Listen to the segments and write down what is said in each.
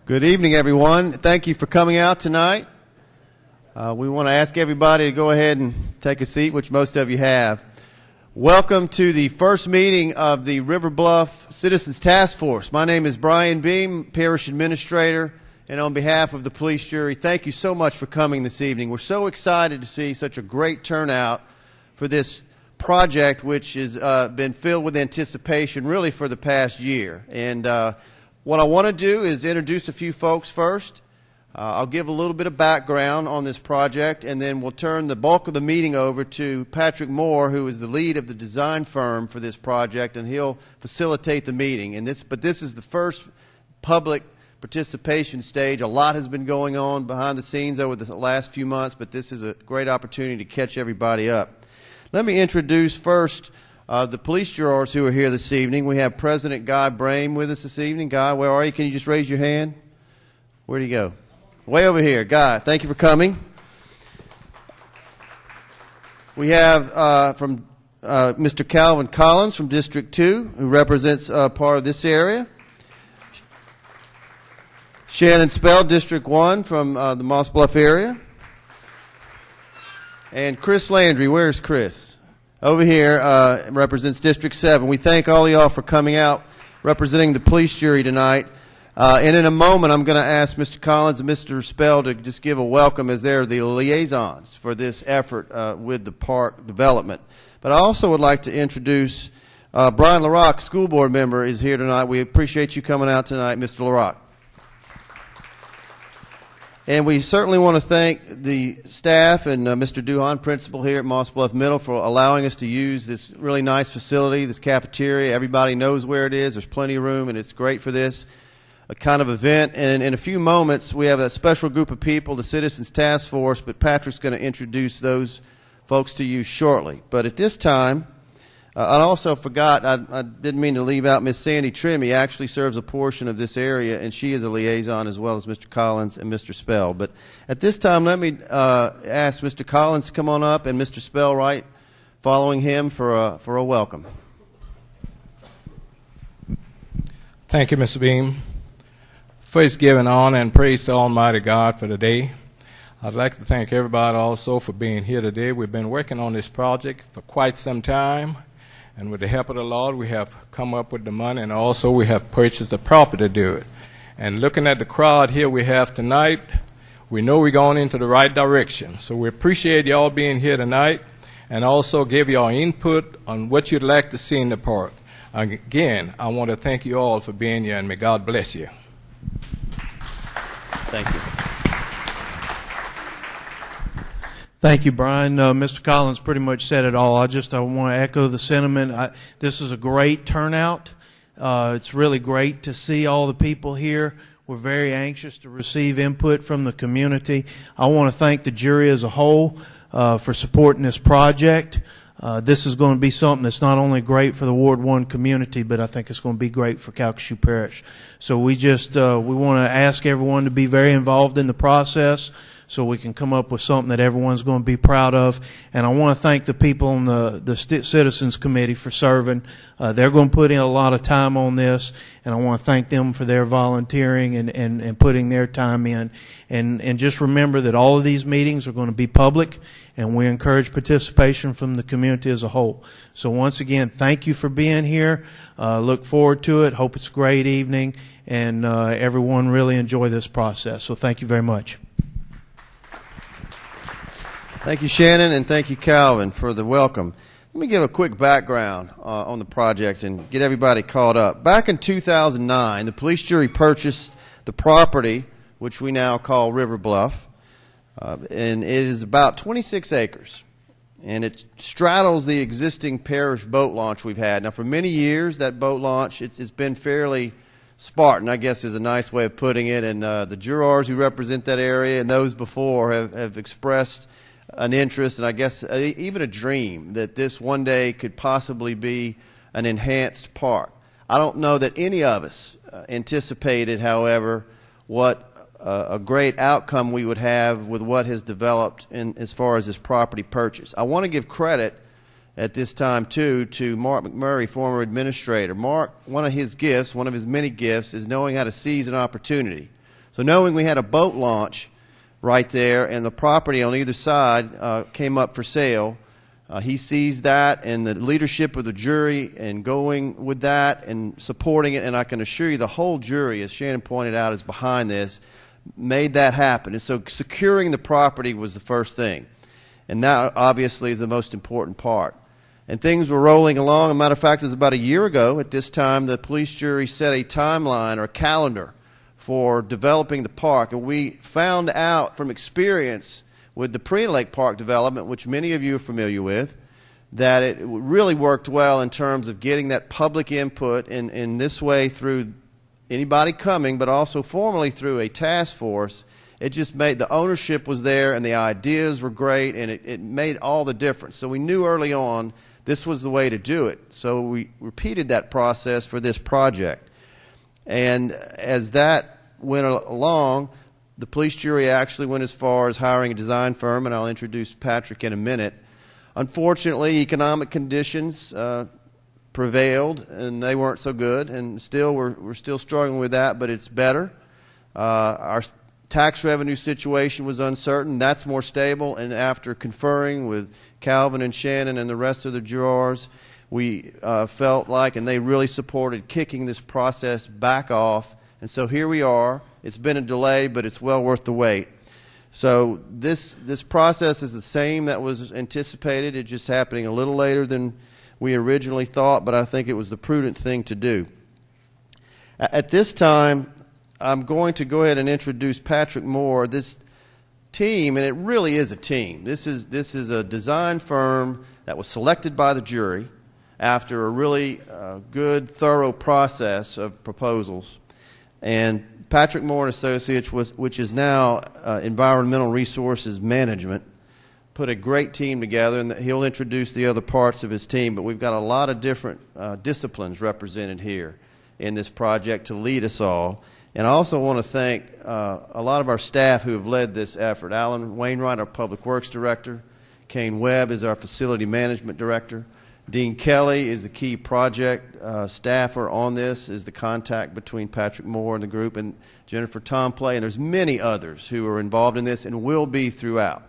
Good evening, everyone. Thank you for coming out tonight. We want to ask everybody to go ahead and take a seat, which most of you have. Welcome to the first meeting of the River Bluff Citizens Task Force. My name is Brian Beam, Parish Administrator, and on behalf of the police jury, thank you so much for coming this evening. We're so excited to see such a great turnout for this project, which has been filled with anticipation really for the past year. And what I want to do is introduce a few folks first. I'll give a little bit of background on this project, and then we'll turn the bulk of the meeting over to Patrick Moore, who is the lead of the design firm for this project, and he'll facilitate the meeting. But this is the first public participation stage. A lot has been going on behind the scenes over the last few months, but this is a great opportunity to catch everybody up. Let me introduce first the police jurors who are here this evening. We have President Guy Brame with us this evening. Guy, where are you? Can you just raise your hand? Where'd he go? Way over here. Guy, thank you for coming. We have from Mr. Calvin Collins from District 2, who represents part of this area. Shannon Spell, District 1, from the Moss Bluff area. And Chris Landry. Where's Chris? Over here, represents District 7. We thank all of y'all for coming out representing the police jury tonight. And in a moment, I'm going to ask Mr. Collins and Mr. Spell to just give a welcome as they're the liaisons for this effort with the park development. But I also would like to introduce Brian LaRock, school board member, is here tonight. We appreciate you coming out tonight, Mr. LaRock. And we certainly want to thank the staff and Mr. Duhan, principal here at Moss Bluff Middle, for allowing us to use this really nice facility, this cafeteria. Everybody knows where it is. There's plenty of room, and it's great for this kind of event. And in a few moments, we have a special group of people, the Citizens Task Force, but Patrick's going to introduce those folks to you shortly. But at this time, I also forgot, I didn't mean to leave out Miss Sandy Trimmy. Actually serves a portion of this area, and she is a liaison as well as Mr. Collins and Mr. Spell. But at this time, let me ask Mr. Collins to come on up, and Mr. Spell right following him for a welcome. Thank you, Mr. Beam. First, giving honor and praise to Almighty God for the day. I'd like to thank everybody also for being here today. We've been working on this project for quite some time. And with the help of the Lord, we have come up with the money, and also we have purchased the property to do it. And looking at the crowd here we have tonight, we know we're going into the right direction. So we appreciate y'all being here tonight, and also give y'all input on what you'd like to see in the park. Again, I want to thank you all for being here, and may God bless you. Thank you. Thank you, Brian. Mr. Collins pretty much said it all. I want to echo the sentiment. This is a great turnout. It's really great to see all the people here. We're very anxious to receive input from the community. I want to thank the jury as a whole for supporting this project. This is going to be something that's not only great for the Ward 1 community, but I think it's going to be great for Calcasieu Parish. So we want to ask everyone to be very involved in the process, so we can come up with something that everyone's going to be proud of. And I want to thank the people on the Citizens Committee for serving. They're going to put in a lot of time on this, and I want to thank them for their volunteering and putting their time in. And just remember that all of these meetings are going to be public, and we encourage participation from the community as a whole. So once again, thank you for being here. Look forward to it. Hope it's a great evening, and everyone really enjoy this process. So thank you very much. Thank you, Shannon, and thank you, Calvin, for the welcome. Let me give a quick background on the project and get everybody caught up. Back in 2009, the police jury purchased the property, which we now call River Bluff, and it is about 26 acres, and it straddles the existing parish boat launch we've had. Now, for many years, that boat launch, it's been fairly Spartan, I guess is a nice way of putting it, and the jurors who represent that area and those before have expressed an interest and I guess even a dream that this one day could possibly be an enhanced park. I don't know that any of us anticipated, however, what a great outcome we would have with what has developed as far as this property purchase. I want to give credit at this time, too, to Mark McMurray, former administrator. Mark, one of his gifts, one of his many gifts, is knowing how to seize an opportunity. So knowing we had a boat launch right there and the property on either side came up for sale, he sees that and the leadership of the jury and going with that and supporting it, and I can assure you the whole jury, as Shannon pointed out, is behind this, made that happen. And so securing the property was the first thing. And that obviously is the most important part. And things were rolling along. As a matter of fact, it was about a year ago at this time the police jury set a timeline or a calendar for developing the park. And we found out from experience with the Pre-Lake Park development, which many of you are familiar with, that it really worked well in terms of getting that public input in this way through anybody coming, but also formally through a task force. It just made, the ownership was there and the ideas were great, and it made all the difference. So we knew early on this was the way to do it. So we repeated that process for this project. And as that went along, the police jury actually went as far as hiring a design firm, and I'll introduce Patrick in a minute. Unfortunately, economic conditions prevailed, and they weren't so good, and still we're still struggling with that, but it's better. Our tax revenue situation was uncertain. That's more stable, and after conferring with Calvin and Shannon and the rest of the jurors, we felt like, and they really supported kicking this process back off. And so here we are. It's been a delay, but it's well worth the wait. So this process is the same that was anticipated. It's just happening a little later than we originally thought, but I think it was the prudent thing to do. At this time, I'm going to go ahead and introduce Patrick Moore. This team, and it really is a team. This is a design firm that was selected by the jury after a really good, thorough process of proposals. And Patrick Moore and Associates, which is now Environmental Resources Management, put a great team together, and he'll introduce the other parts of his team. But we've got a lot of different disciplines represented here in this project to lead us all. And I also want to thank a lot of our staff who have led this effort. Alan Wainwright, our Public Works Director. Kane Webb is our Facility Management Director. Dean Kelly is the key project staffer on this, is the contact between Patrick Moore and the group, and Jennifer Tomplay, and there's many others who are involved in this and will be throughout.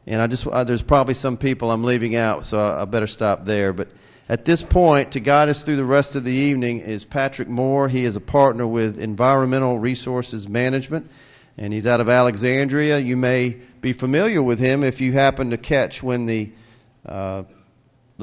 And there's probably some people I'm leaving out, so I better stop there. But at this point, to guide us through the rest of the evening is Patrick Moore. He is a partner with Environmental Resources Management, and he's out of Alexandria. You may be familiar with him if you happen to catch when the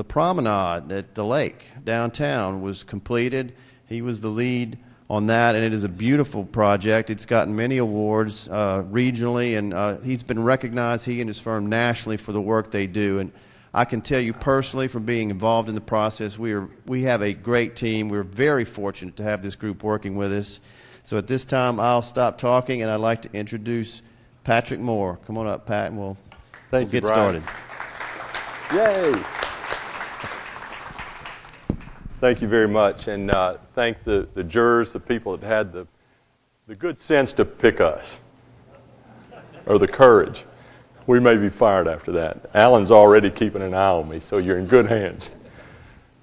promenade at the lake downtown was completed. He was the lead on that, and it is a beautiful project. It's gotten many awards regionally, and he's been recognized, he and his firm, nationally for the work they do. And I can tell you personally, from being involved in the process, we have a great team. We're very fortunate to have this group working with us. So at this time, I'll stop talking, and I'd like to introduce Patrick Moore. Come on up, Pat, and we'll get started. Yay! Thank you very much, and thank the jurors, the people that had the good sense to pick us, or the courage. We may be fired after that. Alan's already keeping an eye on me, so you're in good hands.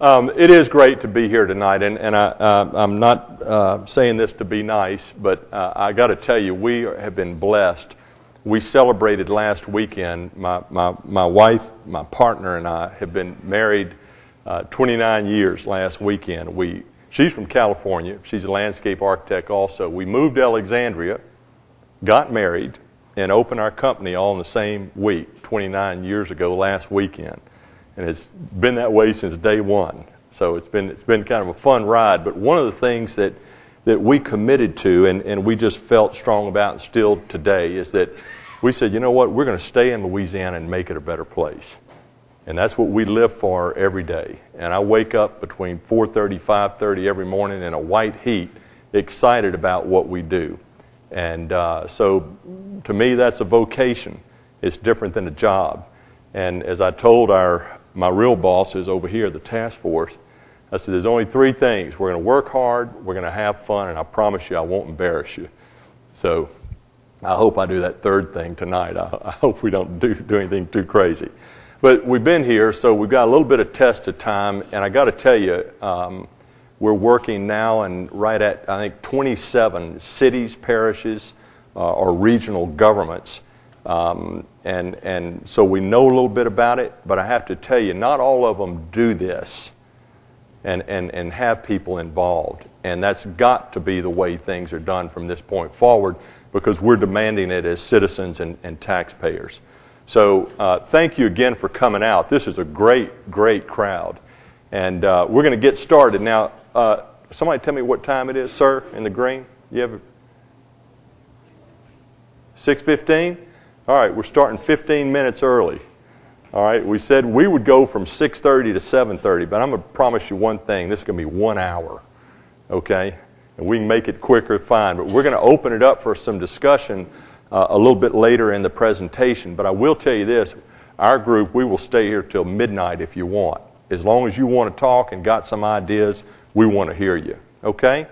It is great to be here tonight, and I'm not saying this to be nice, but I got to tell you, we have been blessed. We celebrated last weekend. My wife, my partner, and I have been married 29 years last weekend. She's from California. She's a landscape architect also. We moved to Alexandria, got married, and opened our company all in the same week, 29 years ago last weekend. And it's been that way since day one. So it's been kind of a fun ride. But one of the things that we committed to and we just felt strong about and still today is that we said, you know what, we're going to stay in Louisiana and make it a better place. And that's what we live for every day. And I wake up between 4:30, 5:30 every morning in a white heat, excited about what we do. And so to me, that's a vocation. It's different than a job. And as I told my real bosses over here, the task force, I said, there's only three things. We're going to work hard, we're going to have fun, and I promise you I won't embarrass you. So I hope I do that third thing tonight. I hope we don't do anything too crazy. But we've been here, so we've got a little bit of test of time, and I got to tell you, we're working now and right at, I think, 27 cities, parishes, or regional governments. And so we know a little bit about it, but I have to tell you, not all of them do this and have people involved. And that's got to be the way things are done from this point forward, because we're demanding it as citizens and taxpayers. So thank you again for coming out. This is a great, great crowd. And we're going to get started. Now, somebody tell me what time it is, sir, in the green? You have 6:15? All right, we're starting 15 minutes early. All right, we said we would go from 6:30 to 7:30, but I'm going to promise you one thing. This is going to be 1 hour, okay? And we can make it quicker, fine. But we're going to open it up for some discussion a little bit later in the presentation. But I will tell you this. Our group, we will stay here till midnight if you want. As long as you want to talk and got some ideas, we want to hear you, okay?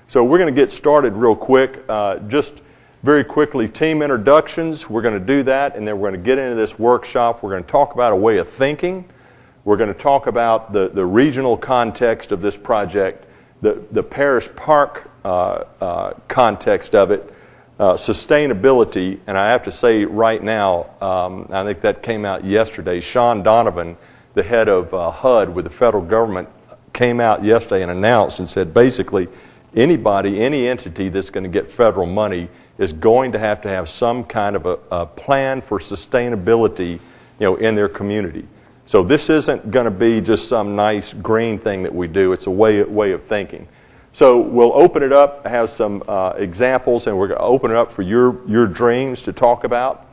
So we're going to get started real quick. Just very quickly, team introductions. We're going to do that, and then we're going to get into this workshop. We're going to talk about a way of thinking. We're going to talk about the regional context of this project, the parish park context of it, sustainability, and I have to say right now, I think that came out yesterday, Sean Donovan, the head of HUD with the federal government, came out yesterday and announced and said basically anybody, any entity that's going to get federal money is going to have some kind of a plan for sustainability, in their community. So this isn't going to be just some nice green thing that we do. It's a way of thinking. So we'll open it up, have some examples, and we're going to open it up for your dreams to talk about,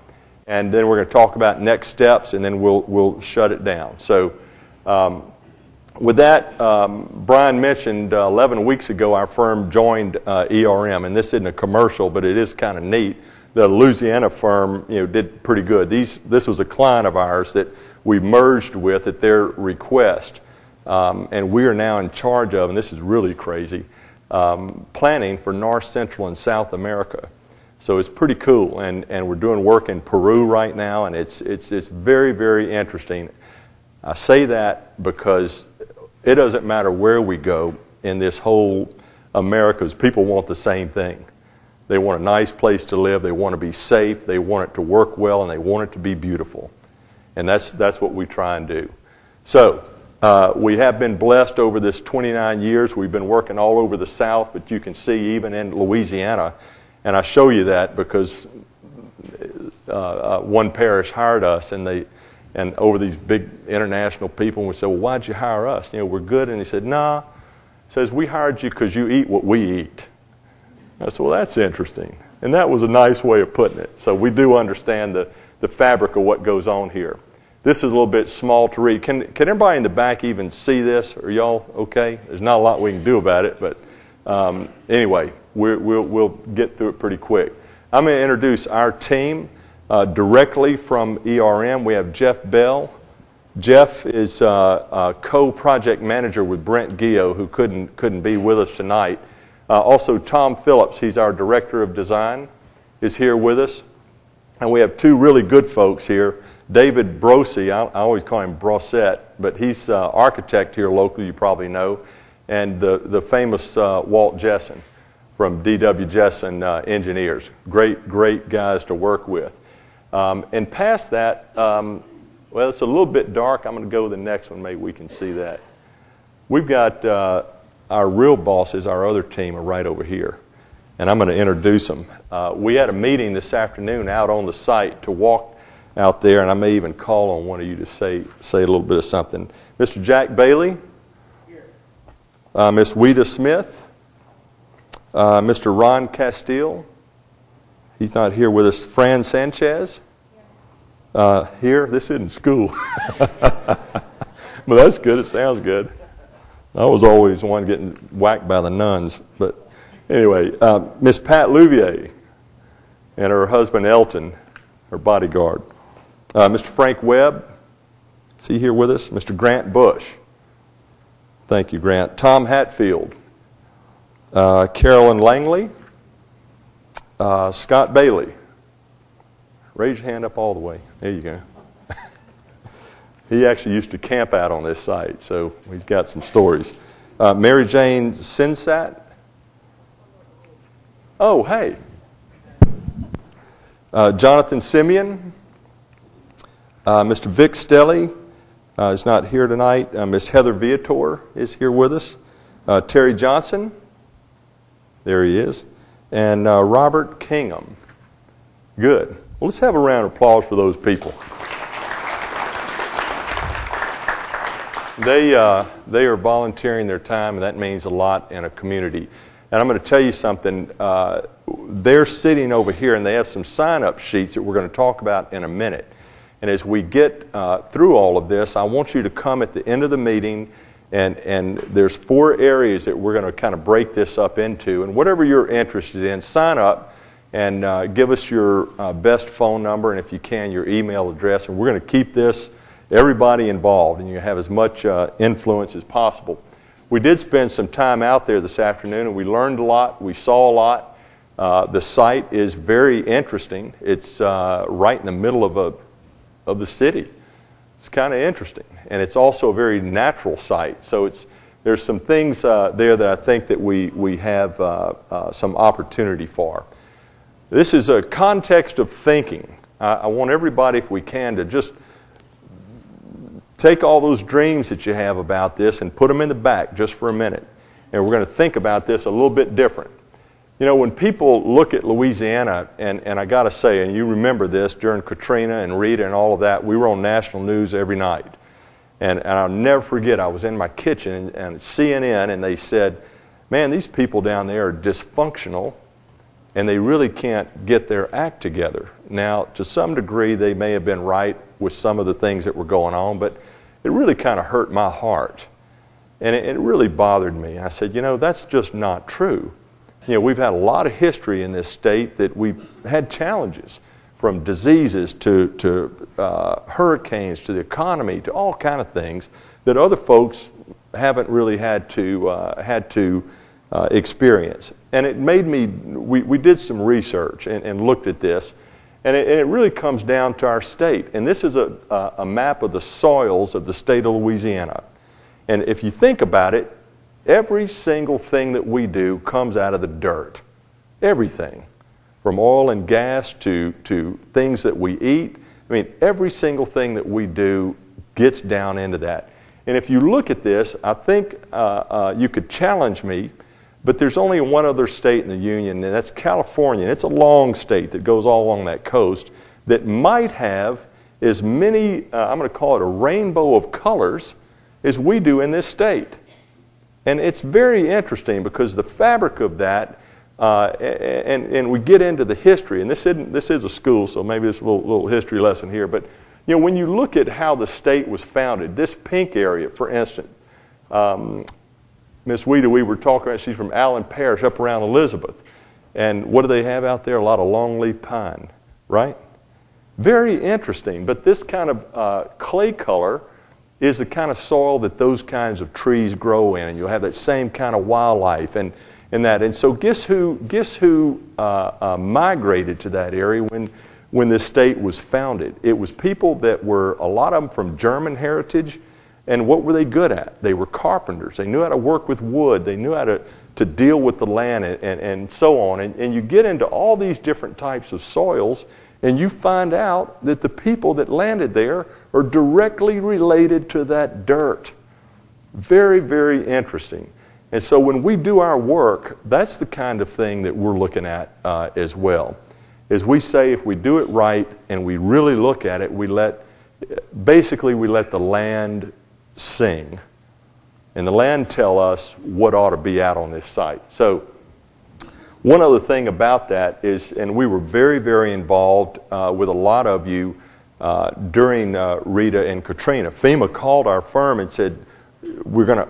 and then we're going to talk about next steps, and then we'll shut it down. So with that, Brian mentioned 11 weeks ago our firm joined ERM, and this isn't a commercial, but it is kind of neat. The Louisiana firm, did pretty good. This was a client of ours that we merged with at their request, and we are now in charge of, and this is really crazy, planning for North, Central, and South America. So it's pretty cool, and we're doing work in Peru right now, and it's very, very interesting. I say that because it doesn't matter where we go in this whole Americas, people want the same thing. They want a nice place to live, they want to be safe, they want it to work well, and they want it to be beautiful. And that's what we try and do. So we have been blessed over this 29 years. We've been working all over the South, but you can see even in Louisiana, and I show you that because one parish hired us, and over these big international people, and we said, well, why'd you hire us? We're good. And he said, nah. He says, we hired you because you eat what we eat. I said, well, that's interesting. And that was a nice way of putting it. So we do understand the fabric of what goes on here. This is a little bit small to read. Can everybody in the back even see this? Are y'all okay? There's not a lot we can do about it, but anyway, we'll get through it pretty quick. I'm going to introduce our team. Directly from ERM, we have Jeff Bell. Jeff is a co-project manager with Brent Gio, who couldn't be with us tonight. Also, Tom Phillips, he's our director of design, is here with us. And we have two really good folks here. David Brosey, I always call him Brossette, but he's architect here locally, you probably know, and the famous Walt Jessen from D.W. Jessen Engineers. Great guys to work with. And past that, well, it's a little bit dark. I'm going to go to the next one. Maybe we can see that. We've got our real bosses, our other team, are right over here. And I'm going to introduce them. We had a meeting this afternoon out on the site to walk out there, and I may even call on one of you to say a little bit of something. Mr. Jack Bailey. Here. Miss Weta Smith. Mr. Ron Castile. He's not here with us. Fran Sanchez. Here. This isn't school. But that's good. It sounds good. I was always one getting whacked by the nuns. But anyway, Miss Pat Louvier and her husband Elton, her bodyguard. Mr. Frank Webb. Is he here with us? Mr. Grant Bush. Thank you, Grant. Tom Hatfield. Carolyn Langley. Scott Bailey. Raise your hand up all the way. There you go. He actually used to camp out on this site, so he's got some stories. Mary Jane Sinsat. Oh, hey. Jonathan Simeon, Mr. Vic Stelly is not here tonight. Miss Heather Viator is here with us. Terry Johnson, there he is, and Robert Kingham. Good. Well, let's have a round of applause for those people. They are volunteering their time, and that means a lot in a community. And I'm going to tell you something. They're sitting over here, and they have some sign-up sheets that we're going to talk about in a minute. And as we get through all of this, I want you to come at the end of the meeting, and there's 4 areas that we're going to kind of break this up into. And whatever you're interested in, sign up and give us your best phone number, and if you can, your email address. And we're going to keep this, everybody involved, and you have as much influence as possible. We did spend some time out there this afternoon, and we learned a lot. We saw a lot. The site is very interesting. It's right in the middle of the city. It's kind of interesting, and it's also a very natural site. So there's some things there that I think that we have some opportunity for. This is a context of thinking. I want everybody, if we can, to just take all those dreams that you have about this and put them in the back just for a minute. And we're going to think about this a little bit different. You know, when people look at Louisiana, and I got to say, and you remember this, during Katrina and Rita and all of that, we were on national news every night. And I'll never forget, I was in my kitchen and CNN, and they said, man, these people down there are dysfunctional, and they really can't get their act together. Now, to some degree, they may have been right with some of the things that were going on, but it really kind of hurt my heart. And it really bothered me. I said, you know, that's just not true. You know, we've had a lot of history in this state that we've had challenges, from diseases to hurricanes to the economy to all kind of things that other folks haven't really had to experience. And it made me, we did some research and looked at this, and it really comes down to our state. And this is a map of the soils of the state of Louisiana. And if you think about it, every single thing that we do comes out of the dirt. Everything. From oil and gas to things that we eat. I mean, every single thing that we do gets down into that. And if you look at this, I think you could challenge me, but there's only one other state in the Union, and that's California. And it's a long state that goes all along that coast that might have as many, I'm going to call it a rainbow of colors, as we do in this state. And it's very interesting because the fabric of that, and we get into the history, and this is a school, so maybe it's a little history lesson here, but you know, when you look at how the state was founded, this pink area, for instance, Miss Weeda, we were talking about, she's from Allen Parish up around Elizabeth. And what do they have out there? A lot of longleaf pine, right? Very interesting. But this kind of clay color is the kind of soil that those kinds of trees grow in. And you'll have that same kind of wildlife and that. And so guess who migrated to that area when this state was founded? It was people that were, a lot of them from German heritage. And what were they good at? They were carpenters. They knew how to work with wood. They knew how to deal with the land and so on. And you get into all these different types of soils, and you find out that the people that landed there are directly related to that dirt. Very, very interesting. And so when we do our work, that's the kind of thing that we're looking at as well. As we say, if we do it right and we really look at it, we let the land sing, and the land tell us what ought to be out on this site. So one other thing about that is, and we were very, very involved with a lot of you during Rita and Katrina. FEMA called our firm and said, we're going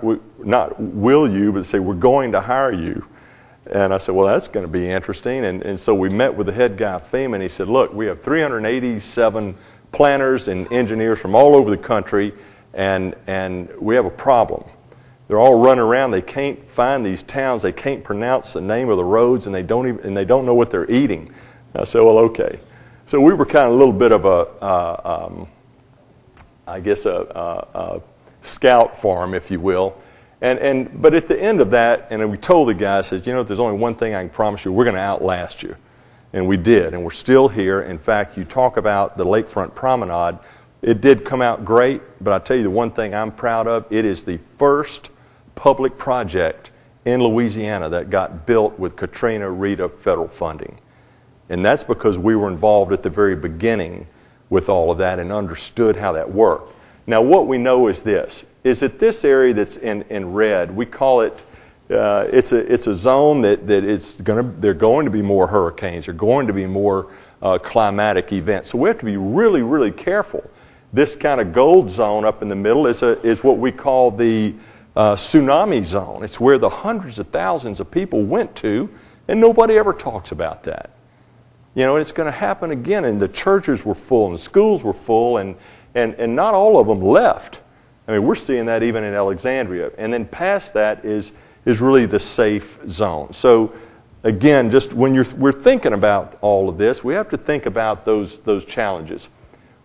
to hire you. And I said, well, that's going to be interesting. And so we met with the head guy of FEMA, and he said, look, we have 387 planners and engineers from all over the country, and we have a problem. They're all running around. They can't find these towns. They can't pronounce the name of the roads, and they don't know what they're eating. And I said, well, okay. So we were kind of a little bit of a scout farm, if you will. But at the end of that, and we told the guy, says, you know, there's only one thing I can promise you: we're going to outlast you. And we did, and we're still here. In fact, you talk about the Lakefront Promenade. It did come out great, but I'll tell you the one thing I'm proud of, it is the first public project in Louisiana that got built with Katrina Rita federal funding. And that's because we were involved at the very beginning with all of that and understood how that worked. Now, what we know is this, is that this area that's in red, we call it, it's a zone that there are going to be more hurricanes, there are going to be more climatic events. So we have to be really, really careful. This kind of gold zone up in the middle is what we call the tsunami zone. It's where the hundreds of thousands of people went to, and nobody ever talks about that. You know, it's going to happen again, and the churches were full, and the schools were full, and not all of them left. I mean, we're seeing that even in Alexandria. And then past that is really the safe zone. So, again, just when we're thinking about all of this, we have to think about those challenges.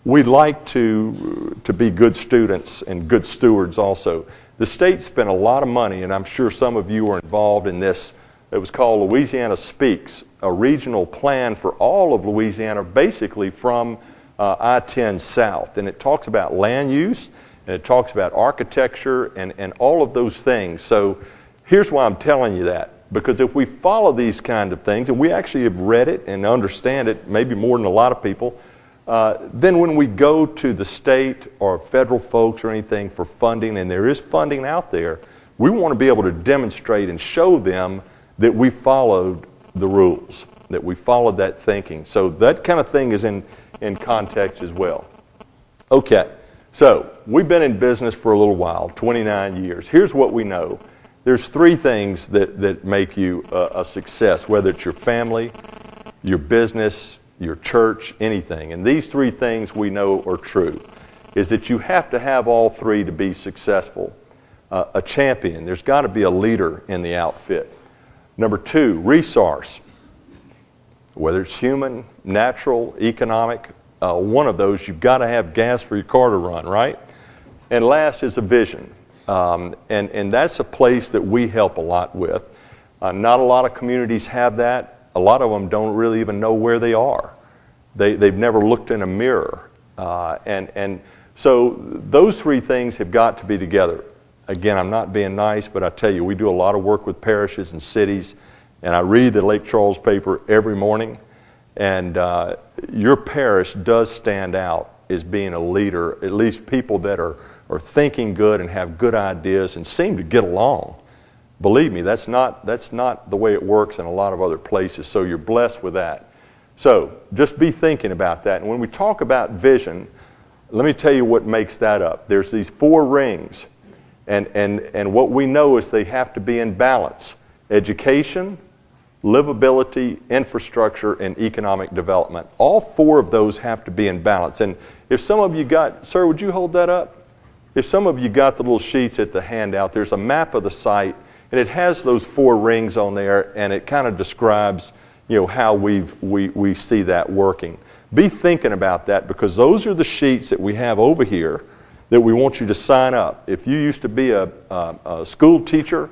We like to be good students and good stewards also. The state spent a lot of money, and I'm sure some of you are involved in this. It was called Louisiana Speaks, a regional plan for all of Louisiana, basically from I-10 south. And it talks about land use, and it talks about architecture and all of those things. So here's why I'm telling you that. Because if we follow these kind of things, and we actually have read it and understand it, maybe more than a lot of people, then when we go to the state or federal folks or anything for funding, and there is funding out there, we want to be able to demonstrate and show them that we followed the rules, that we followed that thinking. So that kind of thing is in context as well. Okay, so we've been in business for a little while, 29 years. Here's what we know. There's three things that make you a success, whether it's your family, your business, your church, anything. And these three things we know are true, is that you have to have all three to be successful. A champion, there's got to be a leader in the outfit. Number two, resource. Whether it's human, natural, economic, one of those, you've got to have gas for your car to run, right? And last is a vision. And that's a place that we help a lot with. Not a lot of communities have that. A lot of them don't really even know where they are. They've never looked in a mirror. And so those three things have got to be together. Again, I'm not being nice, but I tell you, we do a lot of work with parishes and cities, and I read the Lake Charles paper every morning, and your parish does stand out as being a leader, at least people that are thinking good and have good ideas and seem to get along. Believe me, that's not the way it works in a lot of other places, so you're blessed with that. So just be thinking about that. And when we talk about vision, let me tell you what makes that up. There's these 4 rings. And what we know is they have to be in balance. Education, livability, infrastructure, and economic development. All 4 of those have to be in balance. And if some of you got, sir, would you hold that up? If some of you got the little sheets at the handout, there's a map of the site, and it has those 4 rings on there, and it kind of describes, how we see that working. Be thinking about that, because those are the sheets that we have over here that we want you to sign up. If you used to be a school teacher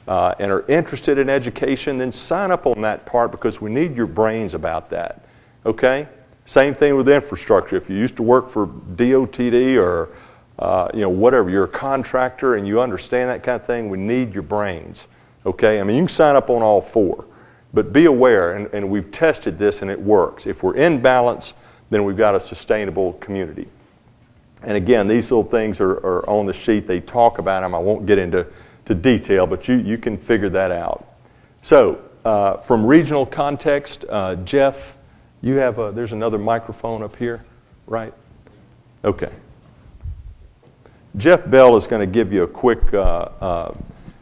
and are interested in education, then sign up on that part, because we need your brains about that. Okay? Same thing with infrastructure. If you used to work for DOTD or whatever, you're a contractor and you understand that kind of thing, we need your brains. Okay? I mean, you can sign up on all 4. But be aware, and we've tested this and it works. If we're in balance, then we've got a sustainable community. And again, these little things are on the sheet. They talk about them. I won't get into detail, but you can figure that out. So, from regional context, Jeff, you have there's another microphone up here, right? Okay. Jeff Bell is going to give you a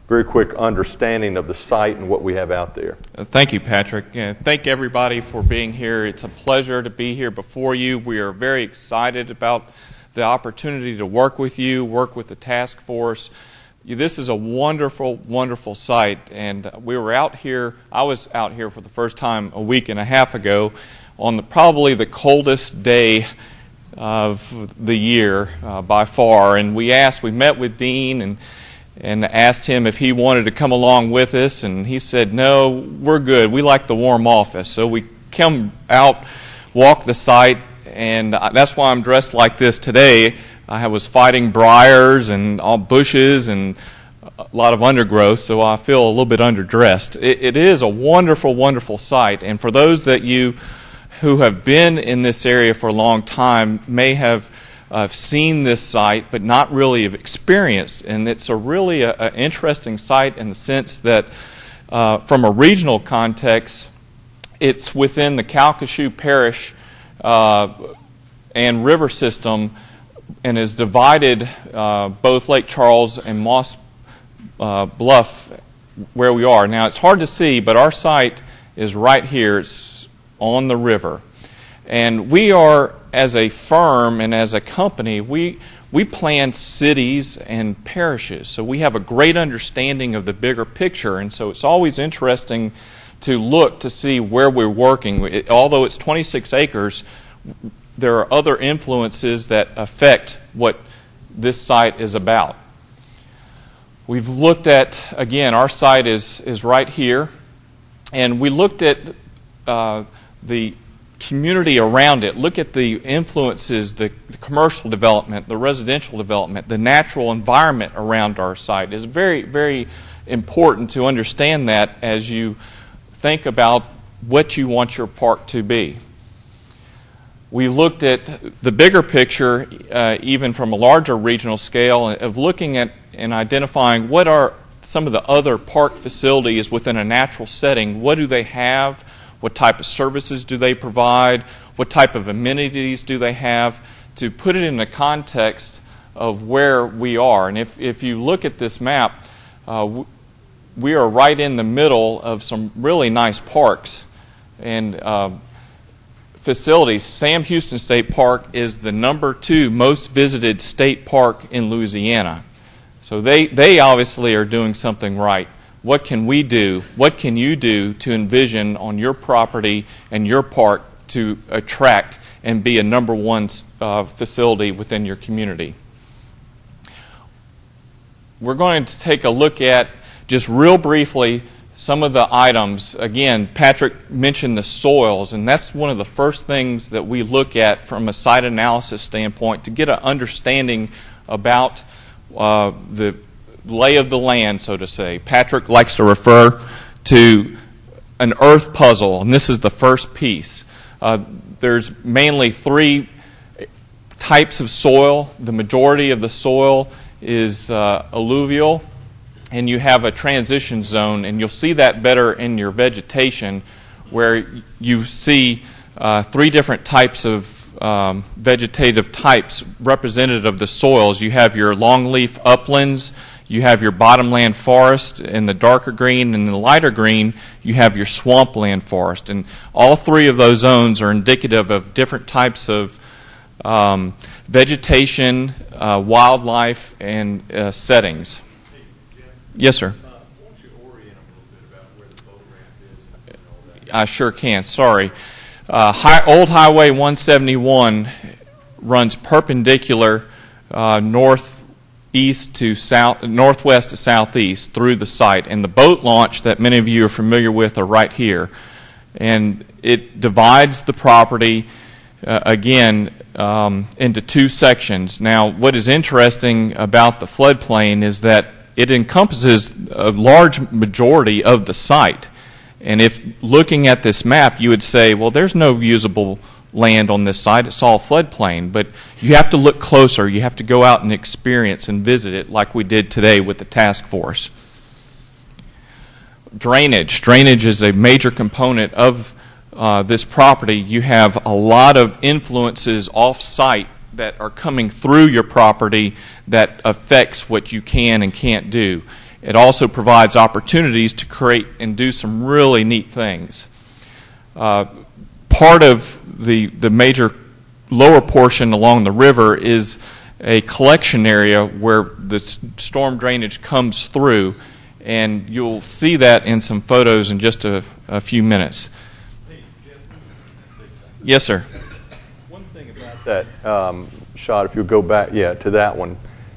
very quick understanding of the site and what we have out there. Thank you, Patrick. Thank everybody for being here. It's a pleasure to be here before you. We are very excited about the opportunity to work with you, work with the task force. This is a wonderful, wonderful site, and we were out here. I was out here for the first time a week and a half ago on probably the coldest day of the year by far, and we met with Dean and asked him if he wanted to come along with us, and he said, no, we're good. We like the warm office. So we come out, walk the site, and that's why I'm dressed like this today. I was fighting briars and all bushes and a lot of undergrowth, so I feel a little bit underdressed. It is a wonderful, wonderful site, and for those that you who have been in this area for a long time may have seen this site but not really have experienced, and it's a really interesting site in the sense that from a regional context, it's within the Calcasieu Parish and river system, and is divided both Lake Charles and Moss Bluff where we are. Now, it's hard to see, but our site is right here. It's on the river. And we are, as a firm and as a company, we plan cities and parishes. So we have a great understanding of the bigger picture. And so it's always interesting to look to see where we're working. Although it's 26 acres, there are other influences that affect what this site is about. We've looked at, again, our site is right here, and we looked at the community around it. Look at the influences, the commercial development, the residential development, the natural environment around our site. It's very, very important to understand that as you think about what you want your park to be. We looked at the bigger picture, even from a larger regional scale, of looking at and identifying what are some of the other park facilities within a natural setting. What do they have? What type of services do they provide? What type of amenities do they have? To put it in the context of where we are. And if you look at this map, we are right in the middle of some really nice parks and facilities. Sam Houston State Park is the #2 most visited state park in Louisiana. So they obviously are doing something right. What can we do? What can you do to envision on your property and your park to attract and be a #1 facility within your community? We're going to take a look at, just real briefly, some of the items. Again, Patrick mentioned the soils, and that's one of the first things that we look at from a site analysis standpoint to get an understanding about the lay of the land, so to say. Patrick likes to refer to an earth puzzle, and this is the first piece. There's mainly 3 types of soil. The majority of the soil is alluvial, and you have a transition zone, and you'll see that better in your vegetation, where you see 3 different types of vegetative types representative of the soils. You have your longleaf uplands, you have your bottomland forest in the darker green, and in the lighter green you have your swampland forest. And all 3 of those zones are indicative of different types of vegetation, wildlife, and settings. Hey, Jim, yes, sir. why don't you orient them a little bit about where the boat ramp is and all that? I sure can. Sorry. Old Highway 171 runs perpendicular northwest to southeast through the site, and the boat launch that many of you are familiar with are right here, and it divides the property again into 2 sections. Now, what is interesting about the floodplain is that it encompasses a large majority of the site. And if looking at this map, you would say, well, there's no usable land on this site. It's all floodplain. But you have to look closer. You have to go out and experience and visit it like we did today with the task force. Drainage. Drainage is a major component of this property. You have a lot of influences off-site that are coming through your property that affects what you can and can't do. It also provides opportunities to create and do some really neat things. Part of the major lower portion along the river is a collection area where the storm drainage comes through, and you'll see that in some photos in just a few minutes. Hey, Jeff, can I say something? Yes, sir. One thing about That shot, if you'll go back, to that one.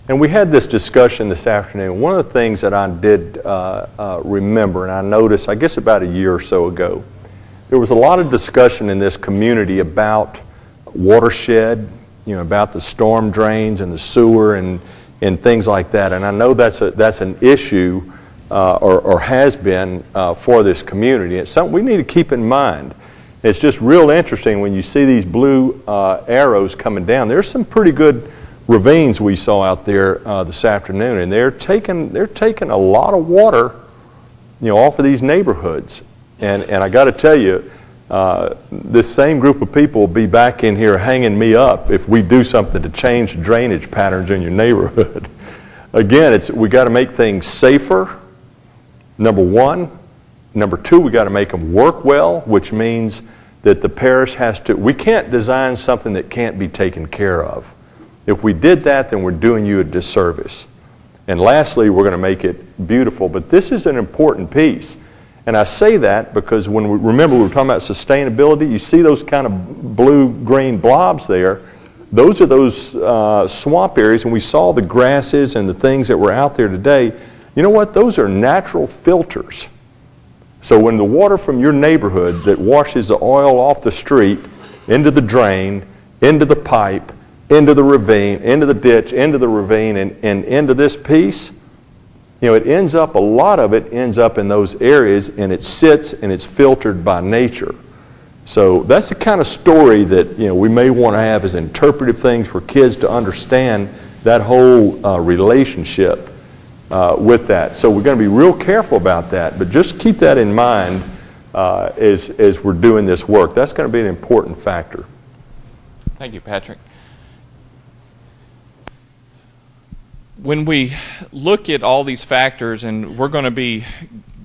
And we had this discussion this afternoon. One of the things that I did remember, and I noticed, I guess about a year or so ago, there was a lot of discussion in this community about watershed, about the storm drains and the sewer and things like that. And I know that's an issue or has been for this community. It's something we need to keep in mind. It's just real interesting when you see these blue arrows coming down. There's some pretty good ravines we saw out there this afternoon, and they're taking a lot of water, off of these neighborhoods. And I got to tell you, this same group of people will be back in here hanging me up if we do something to change the drainage patterns in your neighborhood. Again, we got to make things safer, number one. Number two, we got to make them work well, which means that the parish has to, we can't design something that can't be taken care of. If we did that, then we're doing you a disservice. And lastly, we're going to make it beautiful. But this is an important piece. And I say that because when we were talking about sustainability, you see those kind of blue-green blobs there. Those are those swamp areas, and we saw the grasses and the things that were out there today. You know what? Those are natural filters. So when the water from your neighborhood that washes the oil off the street into the drain, into the pipe, into the ravine, into the ditch, into the ravine, and into this piece, it ends up, a lot of it ends up in those areas, and it sits and it's filtered by nature. So that's the kind of story that we may want to have as interpretive things for kids to understand that whole relationship with that. So we're going to be real careful about that, but just keep that in mind as we're doing this work. That's going to be an important factor. Thank you, Patrick. When we look at all these factors, and we're going to be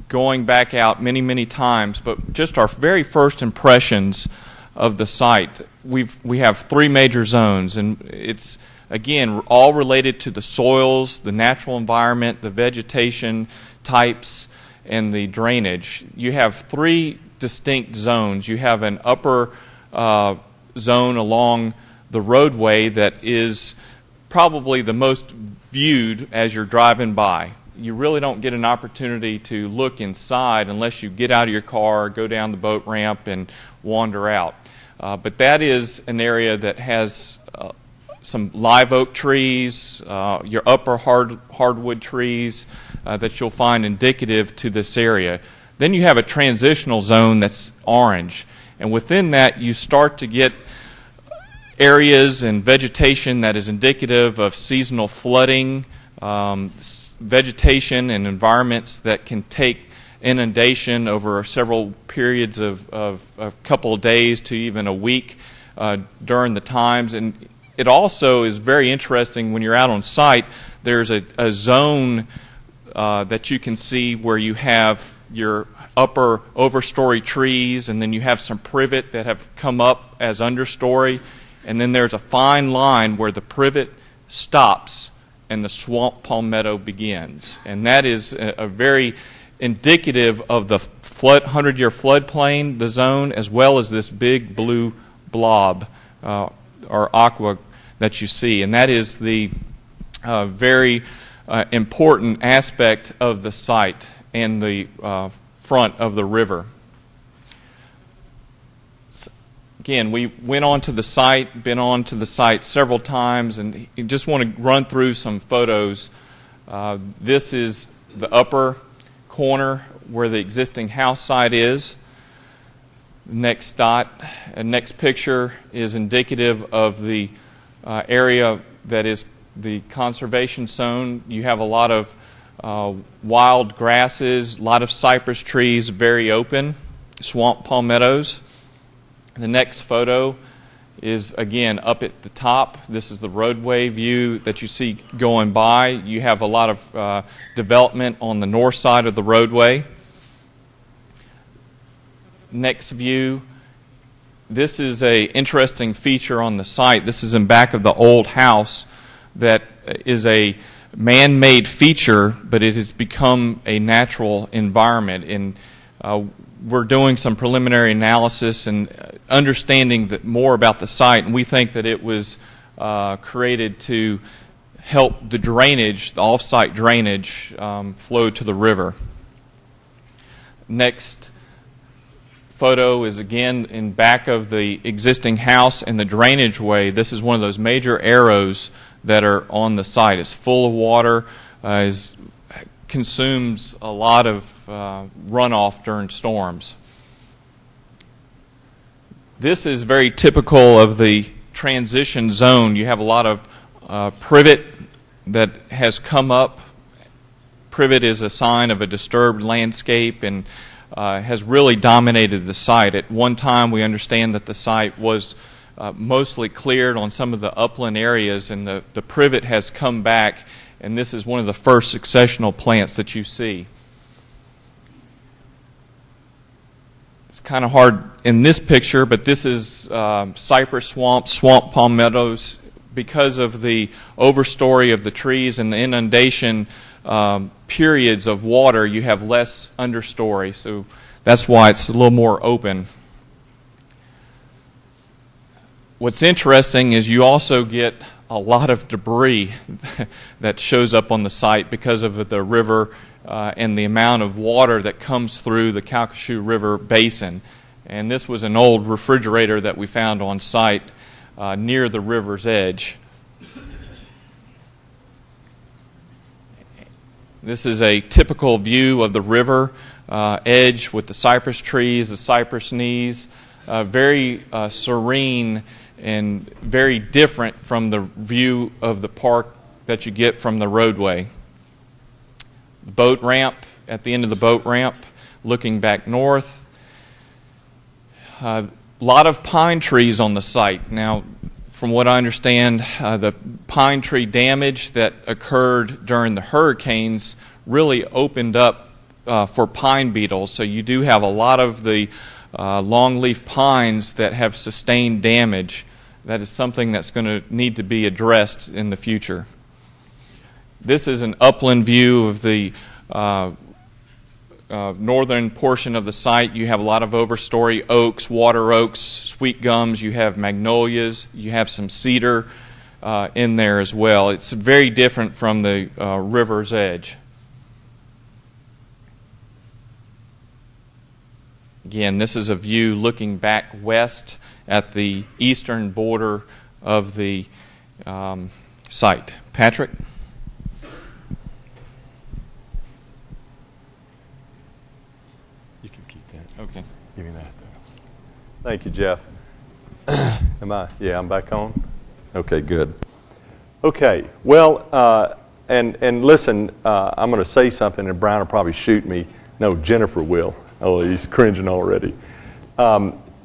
going back out many, many times, but just our very first impressions of the site, we have three major zones, and it's, again, all related to the soils, the natural environment, the vegetation types, and the drainage. You have three distinct zones. You have an upper zone along the roadway that is probably the most viewed as you're driving by. You really don't get an opportunity to look inside unless you get out of your car, go down the boat ramp, and wander out. But that is an area that has some live oak trees, your upper hardwood trees that you'll find indicative to this area. Then you have a transitional zone that's orange. And within that, you start to get areas and vegetation that is indicative of seasonal flooding, vegetation and environments that can take inundation over several periods of a couple of days to even a week during the times. And it also is very interesting when you're out on site, there's a zone that you can see where you have your upper overstory trees, and then you have some privet that have come up as understory, and then there's a fine line where the privet stops and the swamp palmetto begins. And that is a very indicative of the 100-year floodplain, the zone, as well as this big blue blob or aqua that you see. And that is the very important aspect of the site and the front of the river. Again, we went on to the site, been on to the site several times, and you just want to run through some photos. This is the upper corner where the existing house site is. Next next picture is indicative of the area that is the conservation zone. You have a lot of wild grasses, a lot of cypress trees, very open, swamp palmettos. The next photo is, again, up at the top. This is the roadway view that you see going by. You have a lot of development on the north side of the roadway. Next view, this is an interesting feature on the site. This is in back of the old house that is a man-made feature, but it has become a natural environment. And we're doing some preliminary analysis and understanding more about the site, and we think that it was created to help the drainage, the off-site drainage, flow to the river. Next photo is again in back of the existing house and the drainage way. This is one of those major arrows that are on the site. It's full of water, consumes a lot of runoff during storms. This is very typical of the transition zone. You have a lot of privet that has come up. Privet is a sign of a disturbed landscape and has really dominated the site. At one time, we understand that the site was mostly cleared on some of the upland areas, and the privet has come back, and this is one of the first successional plants that you see. It's kind of hard in this picture, but this is cypress swamp, swamp palmettos. Because of the overstory of the trees and the inundation periods of water, you have less understory, so that's why it's a little more open. What's interesting is you also get a lot of debris that shows up on the site because of the river and the amount of water that comes through the Calcasieu River basin. And this was an old refrigerator that we found on site near the river's edge. This is a typical view of the river edge with the cypress trees, the cypress knees, very serene and very different from the view of the park that you get from the roadway. The boat ramp, at the end of the boat ramp, looking back north. A lot of pine trees on the site. Now, from what I understand, the pine tree damage that occurred during the hurricanes really opened up for pine beetles. So you do have a lot of the longleaf pines that have sustained damage. That is something that's going to need to be addressed in the future. This is an upland view of the northern portion of the site. You have a lot of overstory oaks, water oaks, sweet gums. You have magnolias. You have some cedar in there as well. It's very different from the river's edge. Again, this is a view looking back west at the eastern border of the site. Patrick? You can keep that. Okay. Give me that, though. Thank you, Jeff. Am I? Yeah, I'm back on? Okay, good. Okay, well, and listen, I'm going to say something, and Brian will probably shoot me. No, Jennifer will. Oh, he's cringing already.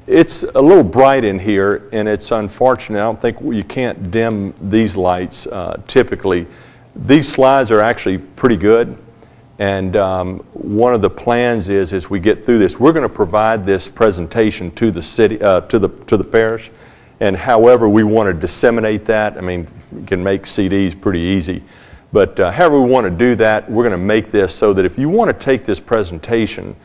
It's a little bright in here, and it's unfortunate. I don't think you can't dim these lights typically. These slides are actually pretty good, and one of the plans is as we get through this, we're going to provide this presentation to the city, to the parish, and however we want to disseminate that. I mean, we can make CDs pretty easy, but however we want to do that, we're going to make this so that if you want to take this presentation,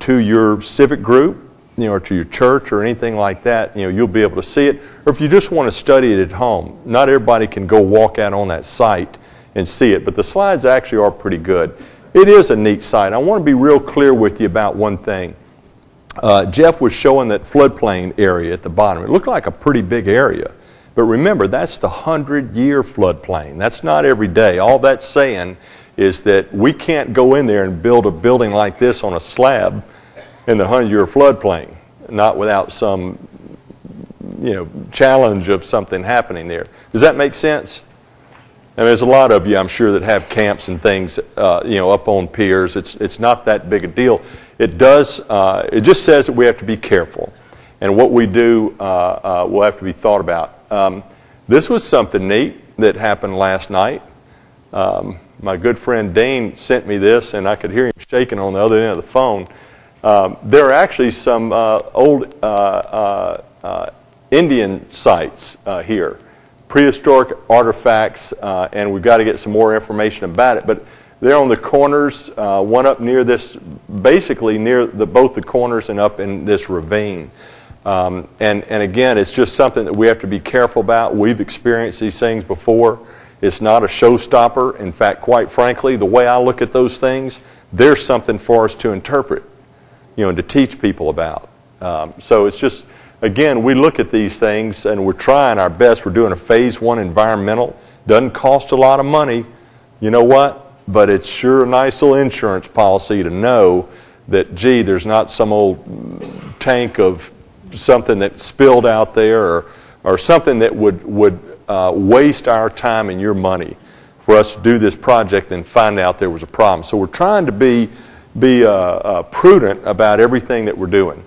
to your civic group, or to your church or anything like that, you'll be able to see it. Or if you just want to study it at home, not everybody can go walk out on that site and see it, but the slides actually are pretty good. It is a neat site. I want to be real clear with you about one thing. Jeff was showing that floodplain area at the bottom. It looked like a pretty big area, but remember, that's the 100-year floodplain. That's not every day. All that's saying is that we can't go in there and build a building like this on a slab in the 100-year floodplain, not without some, challenge of something happening there. Does that make sense? And there's a lot of you, I'm sure, that have camps and things, up on piers. It's not that big a deal. It does. It just says that we have to be careful, and what we do will have to be thought about. This was something neat that happened last night. My good friend Dean sent me this, and I could hear him shaking on the other end of the phone. There are actually some old Indian sites here, prehistoric artifacts, and we've got to get some more information about it. But they're on the corners, one up near this, basically near both the corners and up in this ravine. And again, it's just something that we have to be careful about. We've experienced these things before. It's not a showstopper. In fact, quite frankly, the way I look at those things, there's something for us to interpret. and to teach people about. So it's just, again, we look at these things and we're trying our best. We're doing a phase 1 environmental. Doesn't cost a lot of money. You know what? But it's sure a nice little insurance policy to know that, gee, there's not some old tank of something that spilled out there or something that would waste our time and your money for us to do this project and find out there was a problem. So we're trying to be prudent about everything that we're doing.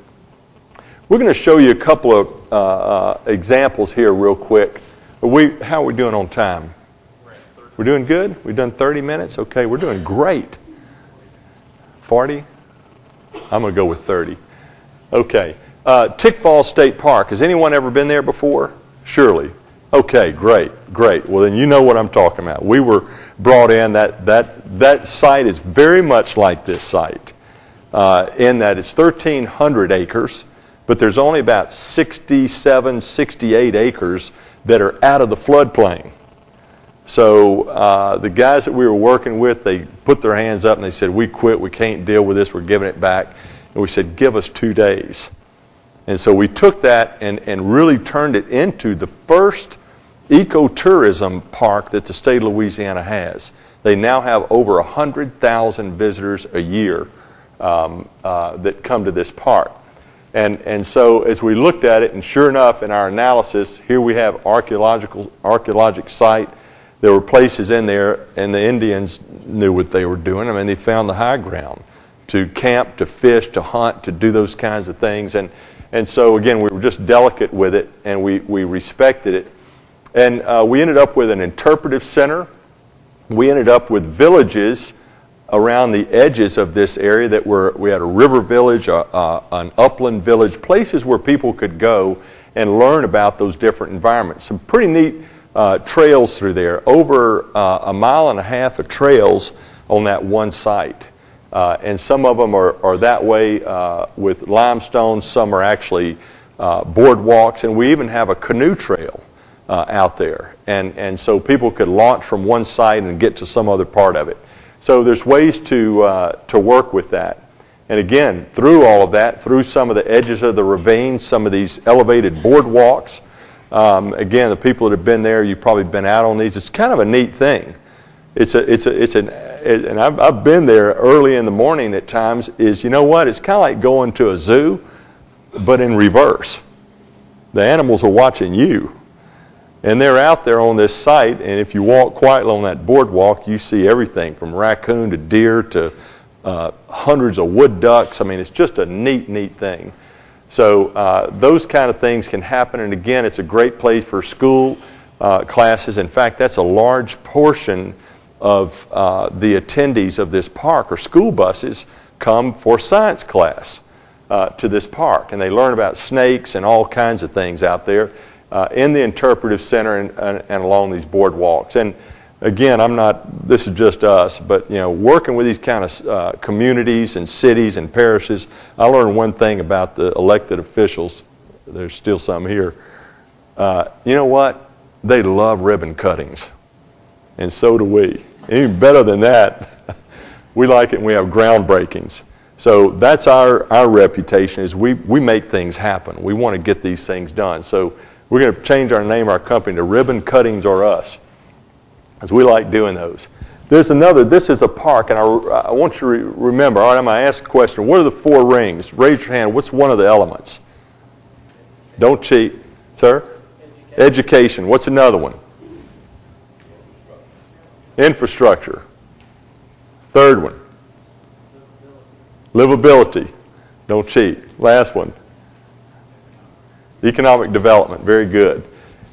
We're going to show you a couple of examples here real quick. How are we doing on time? We're doing good? We've done 30 minutes? Okay, we're doing great. 40? I'm going to go with 30. Okay. Tick Falls State Park. Has anyone ever been there before? Surely. Okay, great. Well, then you know what I'm talking about. We were brought in. That site is very much like this site in that it's 1,300 acres, but there's only about 67, 68 acres that are out of the floodplain. So the guys that we were working with, they put their hands up and they said, we quit, we can't deal with this, we're giving it back. And we said, give us 2 days. And so we took that and really turned it into the first ecotourism park that the state of Louisiana has. They now have over 100,000 visitors a year that come to this park. And so as we looked at it, and sure enough in our analysis, here we have archaeologic site. There were places in there, and the Indians knew what they were doing. I mean, they found the high ground to camp, to fish, to hunt, to do those kinds of things. And so, again, we were just delicate with it, and we respected it. And we ended up with an interpretive center. We ended up with villages around the edges of this area that we had a river village, an upland village, places where people could go and learn about those different environments. Some pretty neat trails through there, over 1.5 miles of trails on that one site. And some of them are that way with limestone, some are actually boardwalks, and we even have a canoe trail out there. And so people could launch from one site and get to some other part of it. So there's ways to work with that. And again, through all of that, through some of the edges of the ravines, some of these elevated boardwalks, again, the people that have been there, you've probably been out on these. It's kind of a neat thing. And I've been there early in the morning at times. You know what? It's kind of like going to a zoo, but in reverse. The animals are watching you. And they're out there on this site, and if you walk quietly on that boardwalk, you see everything from raccoon to deer to hundreds of wood ducks. I mean, it's just a neat thing. So those kind of things can happen, and again, it's a great place for school classes. In fact, that's a large portion of the attendees of this park, or school buses come for science class to this park, and they learn about snakes and all kinds of things out there in the interpretive center and along these boardwalks. And again, this is just us, but working with these kind of communities and cities and parishes, I learned one thing about the elected officials. There's still some here. You know what? They love ribbon cuttings, and so do we. And even better than that, we like it when we have groundbreakings. So that's our reputation, is we make things happen. We want to get these things done. So we're going to change our name, our company, to Ribbon Cuttings or Us, as we like doing those. There's another. This is a park, and I want you to remember. All right, I'm going to ask a question. What are the 4 rings? Raise your hand. What's one of the elements? Don't cheat. Sir? Education. What's another one? Infrastructure. Third one? Livability. Don't cheat. Last one? Economic development. Very good.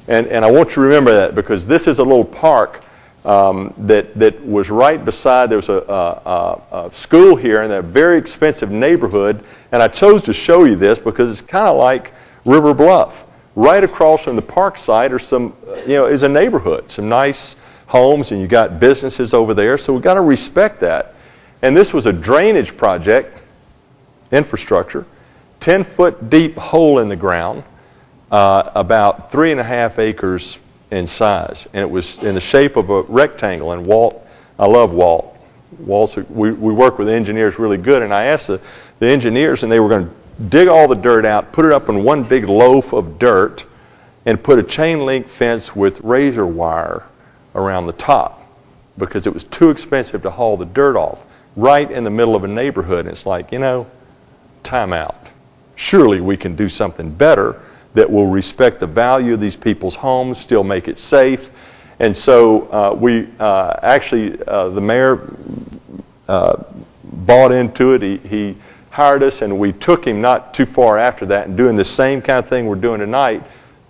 And I want you to remember that, because this is a little park that was right beside. There was a school here in a very expensive neighborhood, and I chose to show you this because it's kind of like River Bluff. Right across from the park site is a neighborhood, some nice homes, and you got businesses over there. So we've got to respect that. And this was a drainage project, infrastructure, 10-foot deep hole in the ground, about 3.5 acres in size, and it was in the shape of a rectangle. And Walt, I love Walt. we work with engineers really good, and I asked the engineers, and they were going to dig all the dirt out, put it up in one big loaf of dirt, and put a chain link fence with razor wire around the top because it was too expensive to haul the dirt off right in the middle of a neighborhood. And it's like, time out. Surely we can do something better that will respect the value of these people's homes, still make it safe. And so the mayor bought into it. He hired us, and we took him not too far after that and doing the same kind of thing we're doing tonight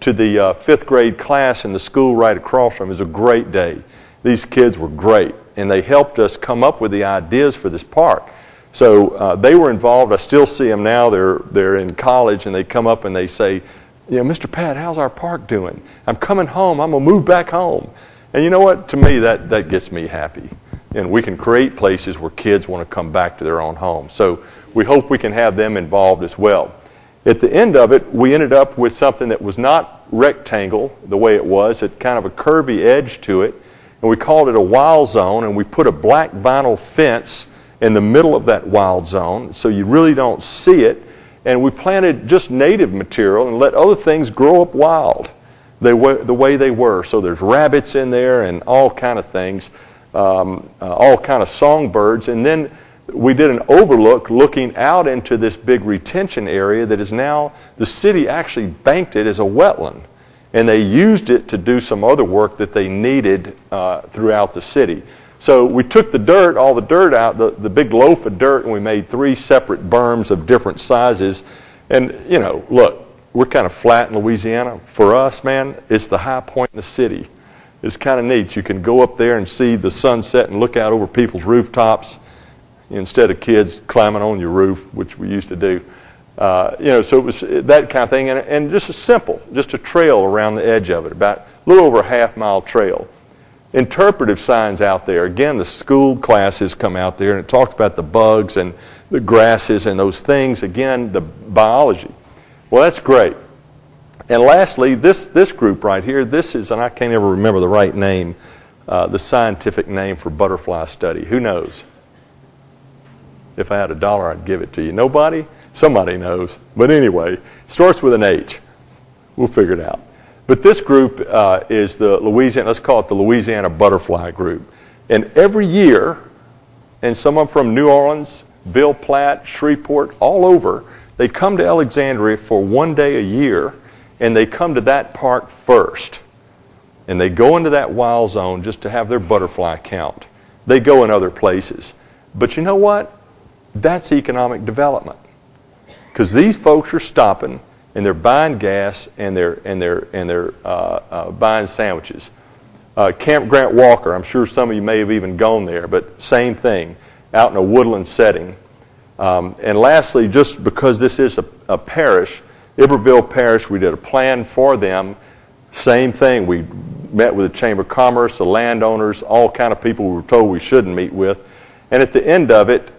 to the 5th grade class in the school right across from him. It was a great day. These kids were great, and they helped us come up with the ideas for this park. So they were involved. I still see them now. They're in college, and they come up and they say, Mr. Pat, how's our park doing? I'm coming home. I'm going to move back home. And you know what? To me, that gets me happy. And we can create places where kids want to come back to their own home. So we hope we can have them involved as well. At the end of it, we ended up with something that was not rectangle the way it was. It kind of a curvy edge to it. And we called it a wild zone, and we put a black vinyl fence in the middle of that wild zone so you really don't see it. And we planted just native material and let other things grow up wild the way they were. So there's rabbits in there and all kind of things, all kind of songbirds. And then we did an overlook looking out into this big retention area that is now, the city actually banked it as a wetland. And they used it to do some other work that they needed throughout the city. So we took the dirt, all the dirt out, the big loaf of dirt, and we made 3 separate berms of different sizes. And, look, we're kind of flat in Louisiana. For us, man, it's the high point in the city. It's kind of neat. You can go up there and see the sunset and look out over people's rooftops instead of kids climbing on your roof, which we used to do. So it was that kind of thing. And just just a trail around the edge of it, about a little over a half-mile trail. Interpretive signs out there. Again, the school classes come out there, and it talks about the bugs and the grasses and those things. Again, the biology. Well, that's great. And lastly, this group right here, this is, and I can't ever remember the right name, the scientific name for butterfly study. Who knows? If I had $1, I'd give it to you. Nobody? Somebody knows. But anyway, it starts with an H. We'll figure it out. But this group is the Louisiana, let's call it the Louisiana Butterfly Group. And every year, and some of them from New Orleans, Ville Platte, Shreveport, all over, they come to Alexandria for one day a year, and they come to that park first. And they go into that wild zone just to have their butterfly count. They go in other places. But you know what? That's economic development. Because these folks are stopping, and they're buying gas, and they're buying sandwiches. Camp Grant Walker, I'm sure some of you may have even gone there, but same thing, out in a woodland setting. And lastly, just because this is a parish, Iberville Parish, we did a plan for them. Same thing, we met with the Chamber of Commerce, the landowners, all kind of people we were told we shouldn't meet with. And at the end of it,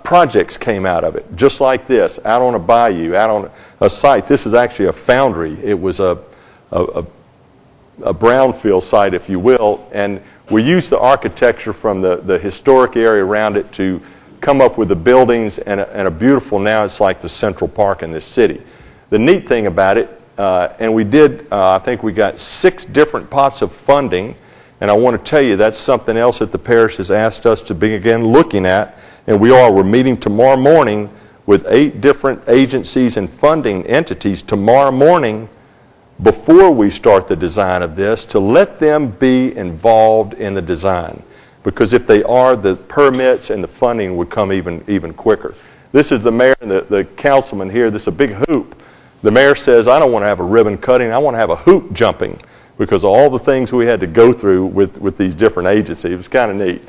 projects came out of it, just like this, out on a bayou, out on a site. This is actually a foundry. It was a brownfield site, if you will, and we used the architecture from the historic area around it to come up with the buildings and a beautiful, now it's like the Central Park in this city. The neat thing about it, and we did, I think we got 6 different pots of funding. And I want to tell you that's something else that the parish has asked us to begin looking at. And we are. We're meeting tomorrow morning with 8 different agencies and funding entities tomorrow morning before we start the design of this to let them be involved in the design. Because if they are, the permits and the funding would come even quicker. This is the mayor and the councilman here. This is a big hoop. The mayor says, I don't want to have a ribbon cutting. I want to have a hoop jumping, because of all the things we had to go through with these different agencies. It was kind of neat.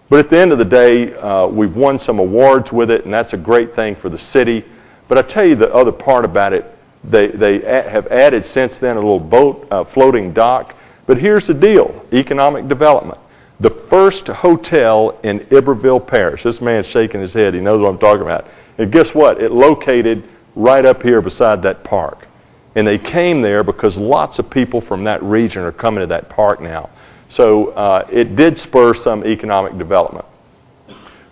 But at the end of the day, we've won some awards with it, and that's a great thing for the city. But I tell you the other part about it, they have added since then a little boat, floating dock. But here's the deal, economic development. The first hotel in Iberville Parish, this man's shaking his head, he knows what I'm talking about. And guess what? It located right up here beside that park. And they came there because lots of people from that region are coming to that park now. So it did spur some economic development.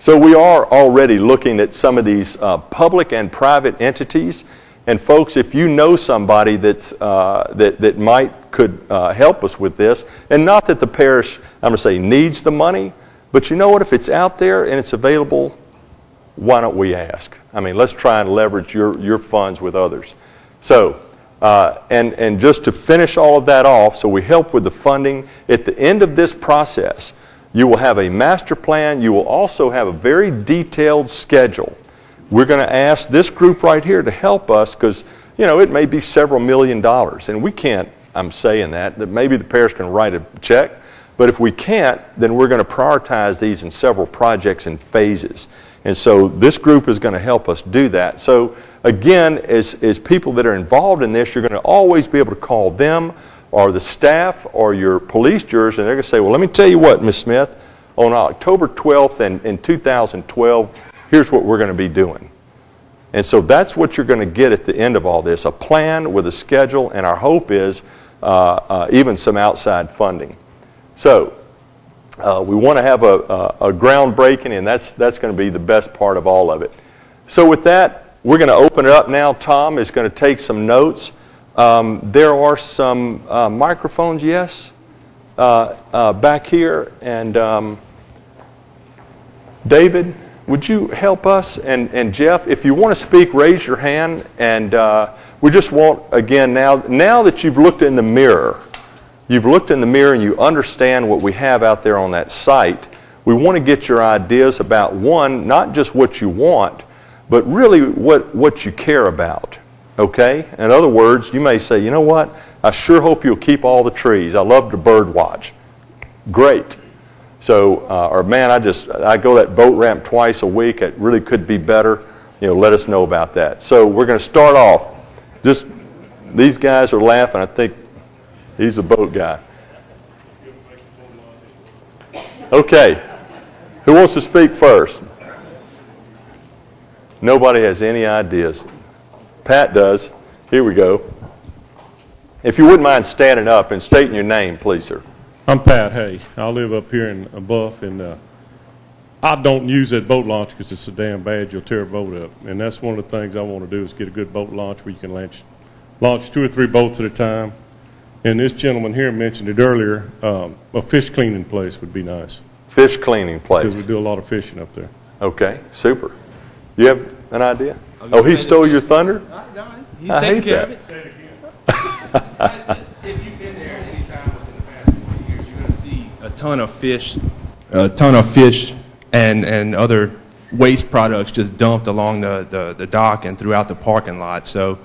So we are already looking at some of these public and private entities. And folks, if you know somebody that's, that could help us with this, and not that the parish, I'm going to say, needs the money, but you know what? If it's out there and it's available, why don't we ask? I mean, let's try and leverage your funds with others. So, and just to finish all of that off, so we help with the funding. At the end of this process, you will have a master plan. You will also have a very detailed schedule. We're going to ask this group right here to help us because, you know, it may be several $1 million. And we can't, I'm saying that maybe the parish can write a check. But if we can't, then we're going to prioritize these in several projects in phases. And so this group is going to help us do that. So again, as people that are involved in this, you're going to always be able to call them or the staff or your police jurors, and they're going to say, well, let me tell you what, Ms. Smith, on October 12th in 2012, here's what we're going to be doing. And so that's what you're going to get at the end of all this, a plan with a schedule, and our hope is even some outside funding. So we want to have a groundbreaking, and that's going to be the best part of all of it. So with that, we're going to open it up now. Tom is going to take some notes. There are some microphones, yes, back here. And David, would you help us? And Jeff, if you want to speak, raise your hand. And we just want, again, now that you've looked in the mirror, and you understand what we have out there on that site, we want to get your ideas about, one, not just what you want, but really what you care about, okay? In other words, you may say, you know what, I sure hope you'll keep all the trees. I love to bird watch. Great. So, or man, I go that boat ramp twice a week. It really could be better. You know, let us know about that. So we're going to start off. Just, these guys are laughing. I think he's a boat guy. Okay. Who wants to speak first? Nobody has any ideas. Pat does. Here we go. If you wouldn't mind standing up and stating your name, please, sir. I'm Pat Hay. I live up here in Bluff, and I don't use that boat launch because it's so damn bad you'll tear a boat up. And that's one of the things I want to do is get a good boat launch where you can launch 2 or 3 boats at a time. And this gentleman here mentioned it earlier, a fish cleaning place would be nice. Fish cleaning place. Because we do a lot of fishing up there. Okay, super. You have an idea? Oh, he stole your thunder? He's I taking hate care that. of it. Say it again. If you've been there any time within the past 20 years, you're going to see a ton of fish and other waste products just dumped along the dock and throughout the parking lot. So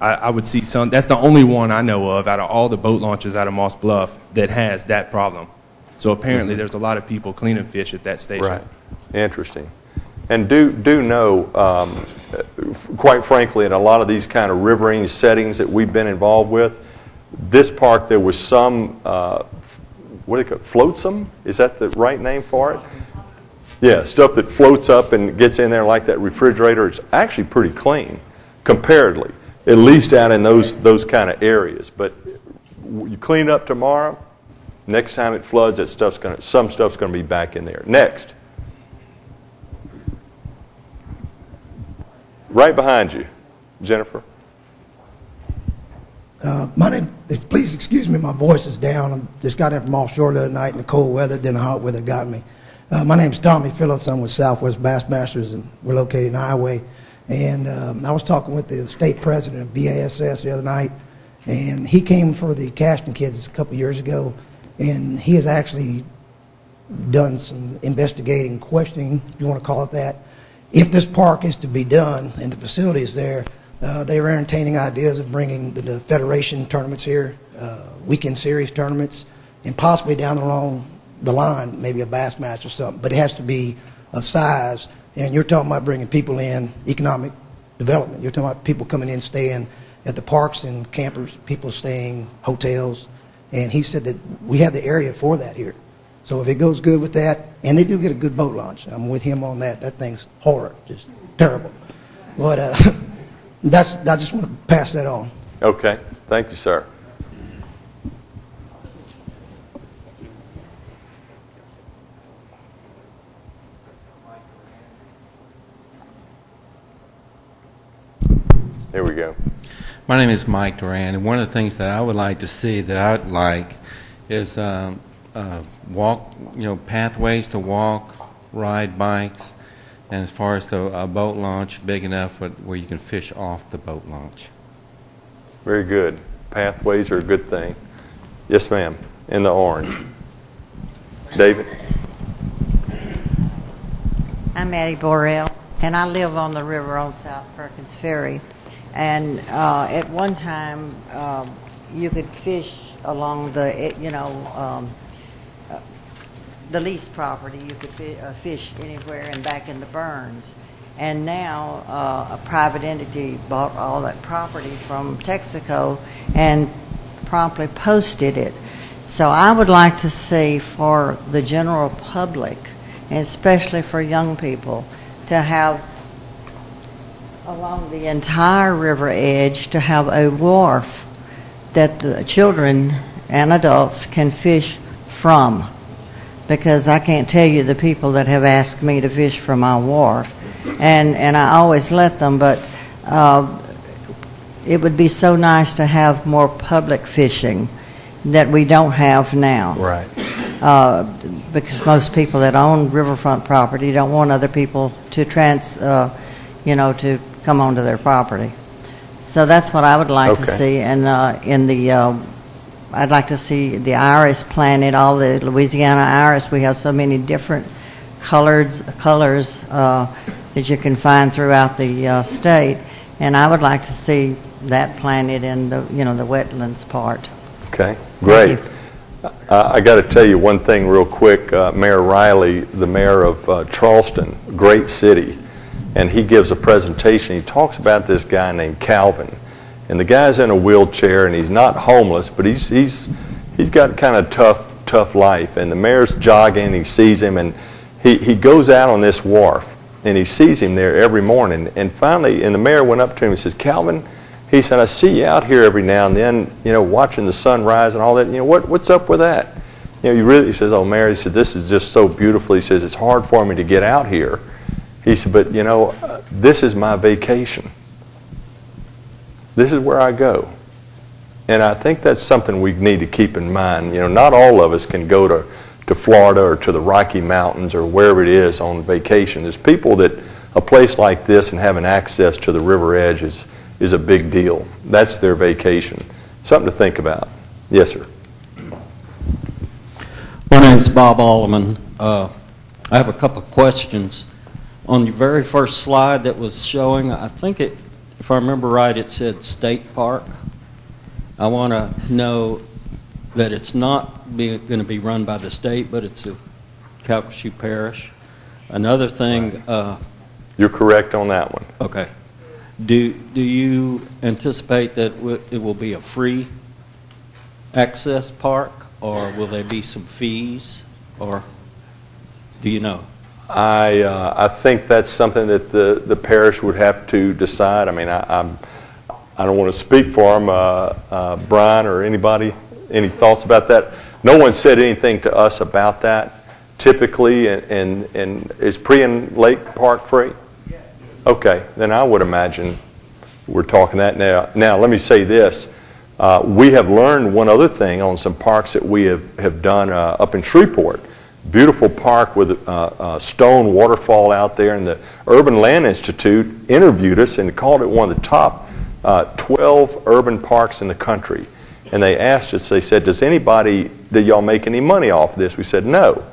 I would see some. That's the only one I know of out of all the boat launches out of Moss Bluff that has that problem. So apparently there's a lot of people cleaning fish at that station. Right. Interesting. And do know, quite frankly, in a lot of these kind of riverine settings that we've been involved with, this park there was some, what do they call it, flotsam? Is that the right name for it? Yeah, stuff that floats up and gets in there like that refrigerator. It's actually pretty clean, comparatively, at least out in those kind of areas. But you clean up tomorrow, next time it floods, some stuff's going to be back in there. Next. Right behind you, Jennifer. My name, please excuse me, my voice is down. I just got in from offshore the other night in the cold weather, then the hot weather got me. My name's Tommy Phillips. I'm with Southwest Bassmasters, and we're located in Iowa. And I was talking with the state president of BASS the other night, and he came for the Cashton kids a couple years ago, and he has actually done some investigating, questioning, if you want to call it that. If this park is to be done and the facilities there, they were entertaining ideas of bringing the Federation tournaments here, weekend series tournaments, and possibly down the line, maybe a bass match or something. But it has to be a size. And you're talking about bringing people in, economic development. You're talking about people coming in, staying at the parks and campers, people staying hotels. And he said that we have the area for that here. So if it goes good with that, and they do get a good boat launch. I'm with him on that. That thing's horrid, just terrible. But I just want to pass that on. Okay. Thank you, sir. My name is Mike Duran, and one of the things that I would like to see that I'd like is pathways to walk, ride bikes, and as far as the boat launch, big enough where you can fish off the boat launch. Very good. Pathways are a good thing. Yes, ma'am. In the orange. David? I'm Addie Borrell, and I live on the river on South Perkins Ferry. And at one time, you could fish along the, the leased property. You could fish anywhere and back in the Burns. And now a private entity bought all that property from Texaco and promptly posted it. So I would like to see for the general public, and especially for young people, to have along the entire river edge, to have a wharf that the children and adults can fish from. Because I can't tell you the people that have asked me to fish from my wharf. And I always let them, but it would be so nice to have more public fishing that we don't have now. Right. Because most people that own riverfront property don't want other people to to come onto their property. So that's what I would like to see. And I'd like to see the iris planted, all the Louisiana iris. We have so many different colors that you can find throughout the state, and I would like to see that planted in the the wetlands part. Okay, great. I got to tell you one thing real quick. Mayor Riley, the mayor of Charleston, great city, and he gives a presentation. He talks about this guy named Calvin, and the guy's in a wheelchair, and he's not homeless, but he's got kind of tough life. And the mayor's jogging, he sees him, and he goes out on this wharf, and he sees him there every morning. And finally, the mayor went up to him and says, "Calvin," he said, "I see you out here every now and then, watching the sun rise and all that. What's up with that? He says, "Oh, Mayor," he said, "this is just so beautiful." He says, "It's hard for me to get out here." He said, "But, this is my vacation. This is where I go." And I think that's something we need to keep in mind. Not all of us can go to Florida or to the Rocky Mountains or wherever it is on vacation. There's people that a place like this and having access to the river edge is a big deal. That's their vacation. Something to think about. Yes, sir. My name's Bob Alleman. I have a couple of questions. On your very first slide that was showing, I think if I remember right, it said State Park. I want to know that it's not going to be run by the state, but it's a Calcasieu Parish. Another thing... You're correct on that one. Okay. Do you anticipate that it will be a free access park, or will there be some fees, or do you know? I think that's something that the parish would have to decide. I mean, I don't want to speak for them. Brian or anybody, any thoughts about that? No one said anything to us about that. Typically, and is Prion Lake Park free? Okay, then I would imagine we're talking that now. Now, let me say this. We have learned one other thing on some parks that we have done up in Shreveport. Beautiful park with a stone waterfall out there, and the Urban Land Institute interviewed us and called it one of the top 12 urban parks in the country. And they asked us, they said, do y'all make any money off this? We said, no.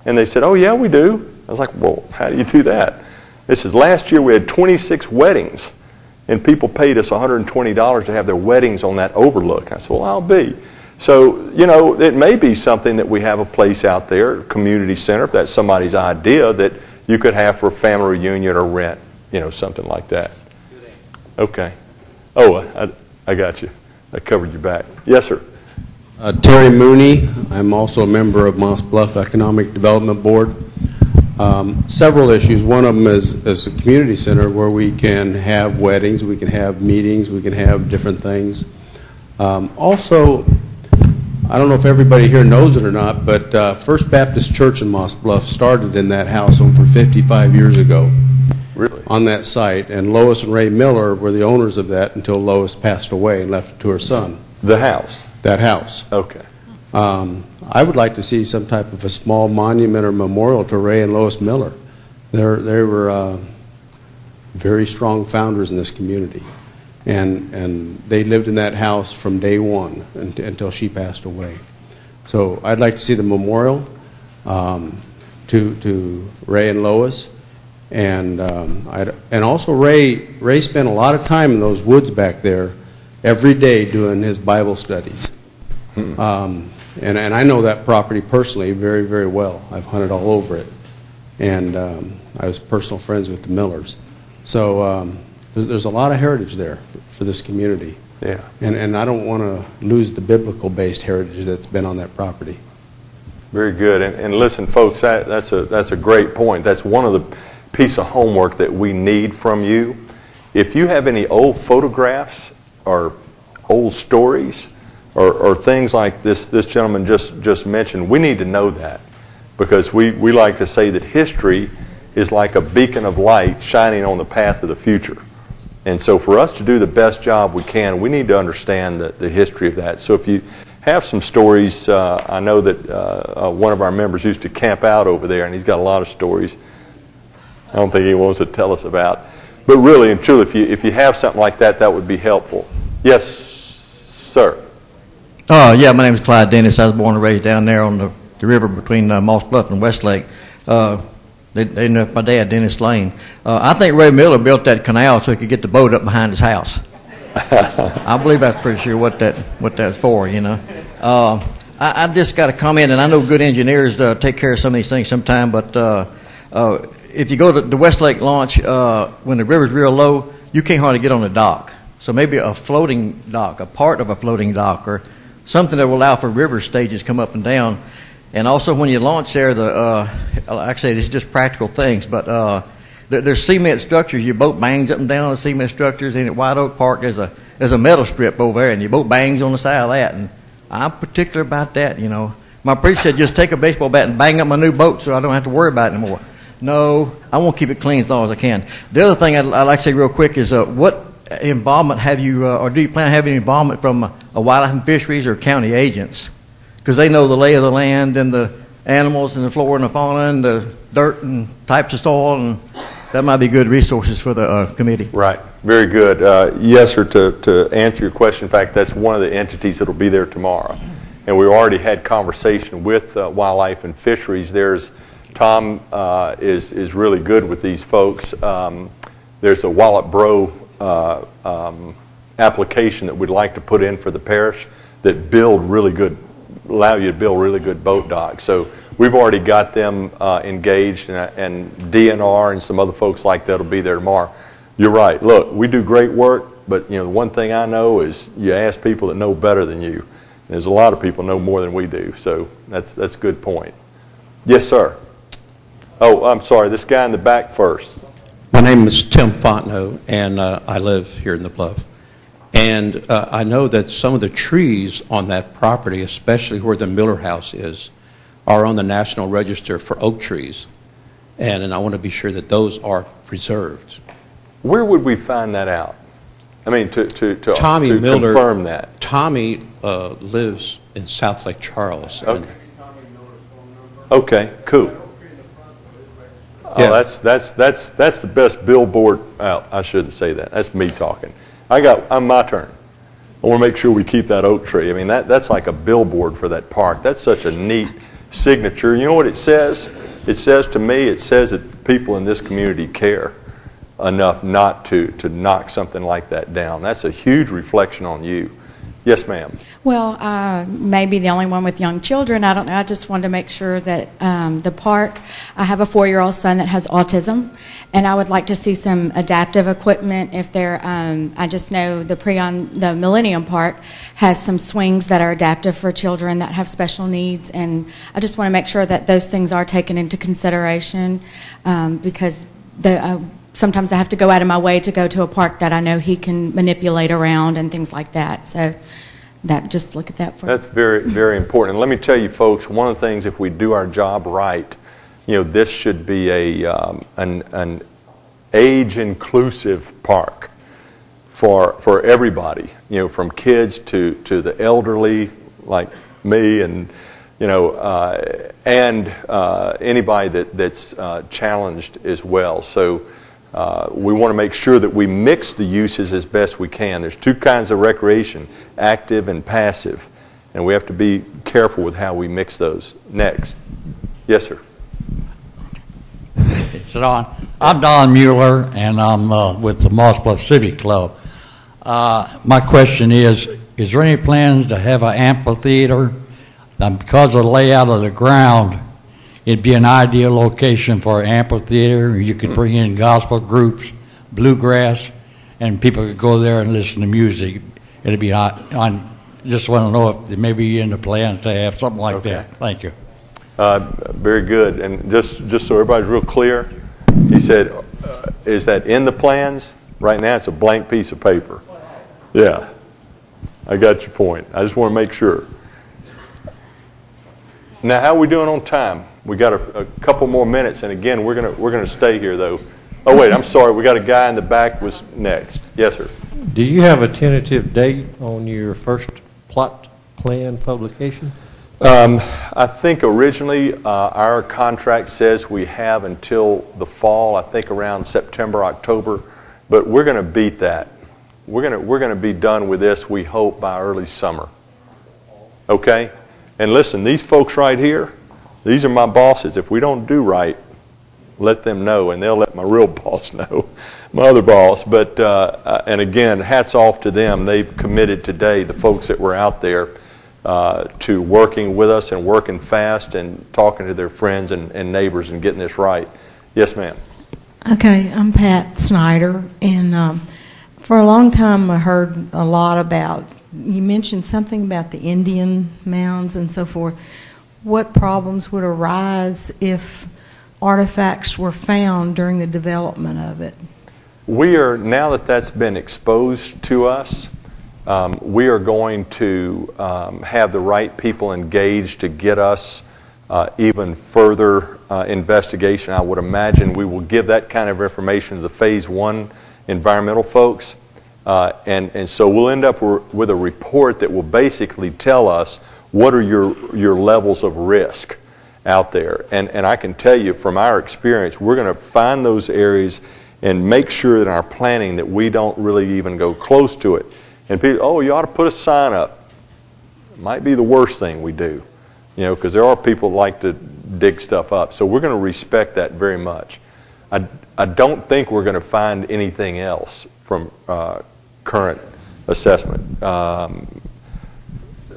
And they said, oh yeah, we do. I was like, well, how do you do that? This is last year we had 26 weddings, and people paid us $120 to have their weddings on that overlook. I said, well, I'll be. So, it may be something that we have a place out there, community center, if that's somebody's idea, that you could have for a family reunion or rent, something like that. Okay. Oh, I got you. I covered your back. Yes, sir. Terry Mooney. I'm also a member of Moss Bluff Economic Development Board. Several issues. One of them is a community center where we can have weddings, we can have meetings, we can have different things. Also, I don't know if everybody here knows it or not, but First Baptist Church in Moss Bluff started in that house over 55 years ago. Really? On that site, and Lois and Ray Miller were the owners of that until Lois passed away and left it to her son. The house? That house. Okay. I would like to see some type of a small monument or memorial to Ray and Lois Miller. They were very strong founders in this community, and they lived in that house from day one until she passed away. So I'd like to see the memorial to Ray and Lois, and also Ray spent a lot of time in those woods back there every day doing his Bible studies. And I know that property personally very, very well. I've hunted all over it, and I was personal friends with the Millers. So there's a lot of heritage there for this community. Yeah. And I don't want to lose the biblical-based heritage that's been on that property. Very good. And listen, folks, that's a great point. That's one of the piece of homework that we need from you. If you have any old photographs or old stories or things like this gentleman just mentioned, we need to know that, because we like to say that history is like a beacon of light shining on the path of the future. And so for us to do the best job we can, we need to understand the history of that. So if you have some stories, I know that one of our members used to camp out over there, and he's got a lot of stories I don't think he wants to tell us about. But really and truly, if you have something like that, that would be helpful. Yes, sir. Yeah, my name is Clyde Dennis. I was born and raised down there on the river between Moss Bluff and Westlake. They know my dad, Dennis Lane. I think Ray Miller built that canal so he could get the boat up behind his house. I believe that's pretty sure what that's for, you know. I just got to comment, and I know good engineers take care of some of these things sometime, but if you go to the Westlake launch, when the river's real low, you can't hardly get on the dock. So maybe a floating dock, a part of a floating dock, or something that will allow for river stages come up and down. And also when you launch there, like I said, it's just practical things, but there's cement structures. Your boat bangs up and down the cement structures. And at White Oak Park, there's a metal strip over there, and your boat bangs on the side of that. And I'm particular about that, you know. My preacher said, just take a baseball bat and bang up my new boat so I don't have to worry about it anymore. No, I want to keep it clean as long as I can. The other thing I'd like to say real quick is what involvement have you, or do you plan on having involvement from a wildlife and fisheries or county agents? Because they know the lay of the land and the animals and the flora and the fauna and the dirt and types of soil, and that might be good resources for the committee. Right. Very good. Yes, sir, to answer your question, in fact, that's one of the entities that will be there tomorrow. And we already had conversation with Wildlife and Fisheries. Tom is really good with these folks. There's a Wallop Bro application that we'd like to put in for the parish that allow you to build really good boat docks. So we've already got them engaged, and DNR and some other folks like that will be there tomorrow. You're right. Look, we do great work, but the one thing I know is you ask people that know better than you. There's a lot of people know more than we do, so that's a good point. Yes, sir. Oh, I'm sorry. This guy in the back first. My name is Tim Fontenot, and I live here in the Bluff. And I know that some of the trees on that property, especially where the Miller House is, are on the National Register for oak trees. And I want to be sure that those are preserved. Where would we find that out? I mean, to Miller, confirm that. Tommy lives in South Lake Charles. Okay. Okay, cool. Yeah. Oh, that's the best billboard. I shouldn't say that. That's me talking. I'm my turn. I want to make sure we keep that oak tree. I mean, that's like a billboard for that park. That's such a neat signature. You know what it says? It says to me, it says that people in this community care enough not to knock something like that down. That's a huge reflection on you. Yes, ma'am. Well, maybe the only one with young children. I don't know. I just wanted to make sure that the park, I have a 4-year-old son that has autism, and I would like to see some adaptive equipment if they're, I just know the Millennium Park has some swings that are adaptive for children that have special needs, and I just want to make sure that those things are taken into consideration because sometimes I have to go out of my way to go to a park that I know he can manipulate around and things like that. So just look at that for That's very, very important. And let me tell you, folks, one of the things, if we do our job right, this should be an age-inclusive park for everybody, from kids to the elderly like me, and anybody that's challenged as well. So we want to make sure that we mix the uses as best we can. There's two kinds of recreation, active and passive, and we have to be careful with how we mix those. Next. Yes, sir. It's Don. I'm Don Mueller, and I'm with the Moss Bluff Civic Club. My question is there any plans to have an amphitheater? Because of the layout of the ground, it'd be an ideal location for an amphitheater. You could bring in gospel groups, bluegrass, and people could go there and listen to music. It'd be I just want to know if there may be in the plans to have something like that. Thank you. Very good. And just so everybody's real clear, he said, is that in the plans? Right now it's a blank piece of paper. Yeah, I got your point. I just want to make sure. Now, how are we doing on time? We got a couple more minutes, and again, we're gonna stay here though. Oh wait, I'm sorry. We got a guy in the back was next. Yes, sir. Do you have a tentative date on your first plot plan publication? I think originally our contract says we have until the fall. I think around September, October, but we're going to beat that. We're going to be done with this, we hope, by early summer. Okay? And listen, these folks right here, these are my bosses. If we don't do right, let them know, and they'll let my real boss know, my other boss. But and again, hats off to them. They've committed today, the folks that were out there, to working with us and working fast and talking to their friends and neighbors and getting this right. Yes, ma'am. Okay, I'm Pat Snyder, and for a long time I heard a lot about, you mentioned something about the Indian mounds and so forth. What problems would arise if artifacts were found during the development of it? We are, now that that's been exposed to us, we are going to have the right people engaged to get us even further investigation. I would imagine we will give that kind of information to the Phase 1 environmental folks. And so we'll end up with a report that will basically tell us what are your levels of risk out there. And I can tell you from our experience, we're going to find those areas and make sure in our planning that we don't really even go close to it. And people, oh, you ought to put a sign up. It might be the worst thing we do, because there are people that like to dig stuff up. So we're going to respect that very much. I don't think we're going to find anything else from current assessment. How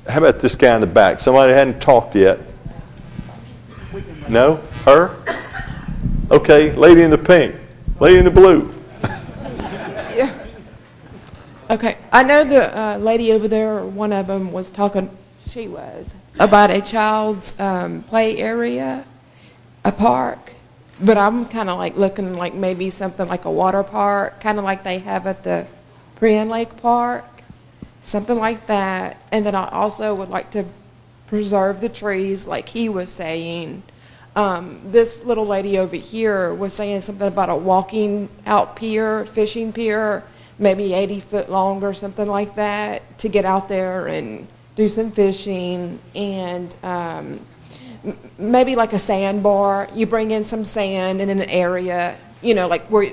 about this guy in the back? Somebody hadn't talked yet. No? Her? Okay, lady in the pink. Lady in the blue. Yeah. Okay, I know the lady over there, one of them was talking, she was, about a child's play area, a park, but I'm kind of like looking like maybe something like a water park, kind of like they have at the Crant Lake Park, something like that. And then I also would like to preserve the trees like he was saying. This little lady over here was saying something about a walking out pier, fishing pier, maybe 80 foot long or something like that, to get out there and do some fishing. And maybe like a sandbar. You bring in some sand in an area, like where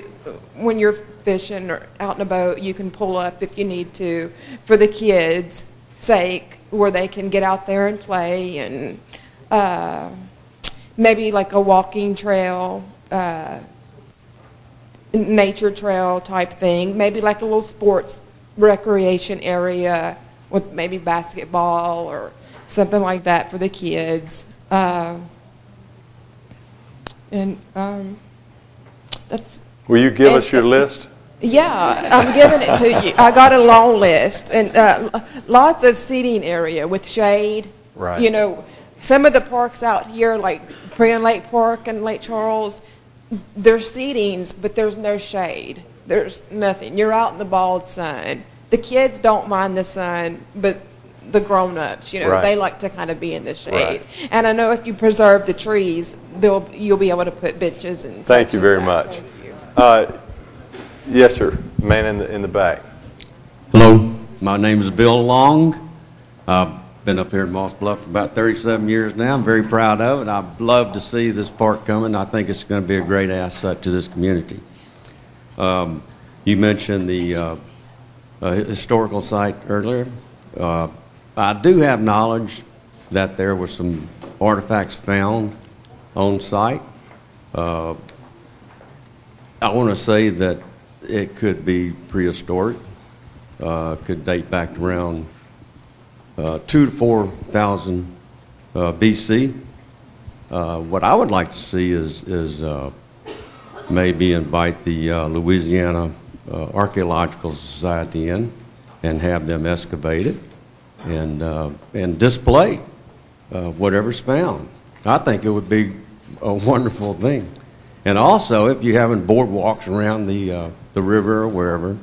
when you're fishing or out in a boat, you can pull up if you need to, for the kids' sake, where they can get out there and play. And maybe like a walking trail, nature trail type thing. Maybe like a little sports recreation area with maybe basketball or something like that for the kids. That's. Will you give us your list? Yeah, I'm giving it to you. I got a long list, and lots of seating area with shade. Right. Some of the parks out here, like Crant Lake Park and Lake Charles, there's seatings, but there's no shade. There's nothing. You're out in the bald sun. The kids don't mind the sun, but the grown-ups, right. They like to kind of be in the shade. Right. And I know if you preserve the trees, you'll be able to put benches and. Thank you very much. Yes, sir. Man in the back. Hello, my name is Bill Long. I've been up here in Moss Bluff for about 37 years now. I'm very proud of it. I'd love to see this park coming. I think it's going to be a great asset to this community. You mentioned the historical site earlier. I do have knowledge that there were some artifacts found on site. I want to say that it could be prehistoric, could date back to around 2,000 to 4,000 BC. What I would like to see is maybe invite the Louisiana Archaeological Society in and have them excavate it and display whatever's found. I think it would be a wonderful thing. And also, if you're having boardwalks around the river or wherever,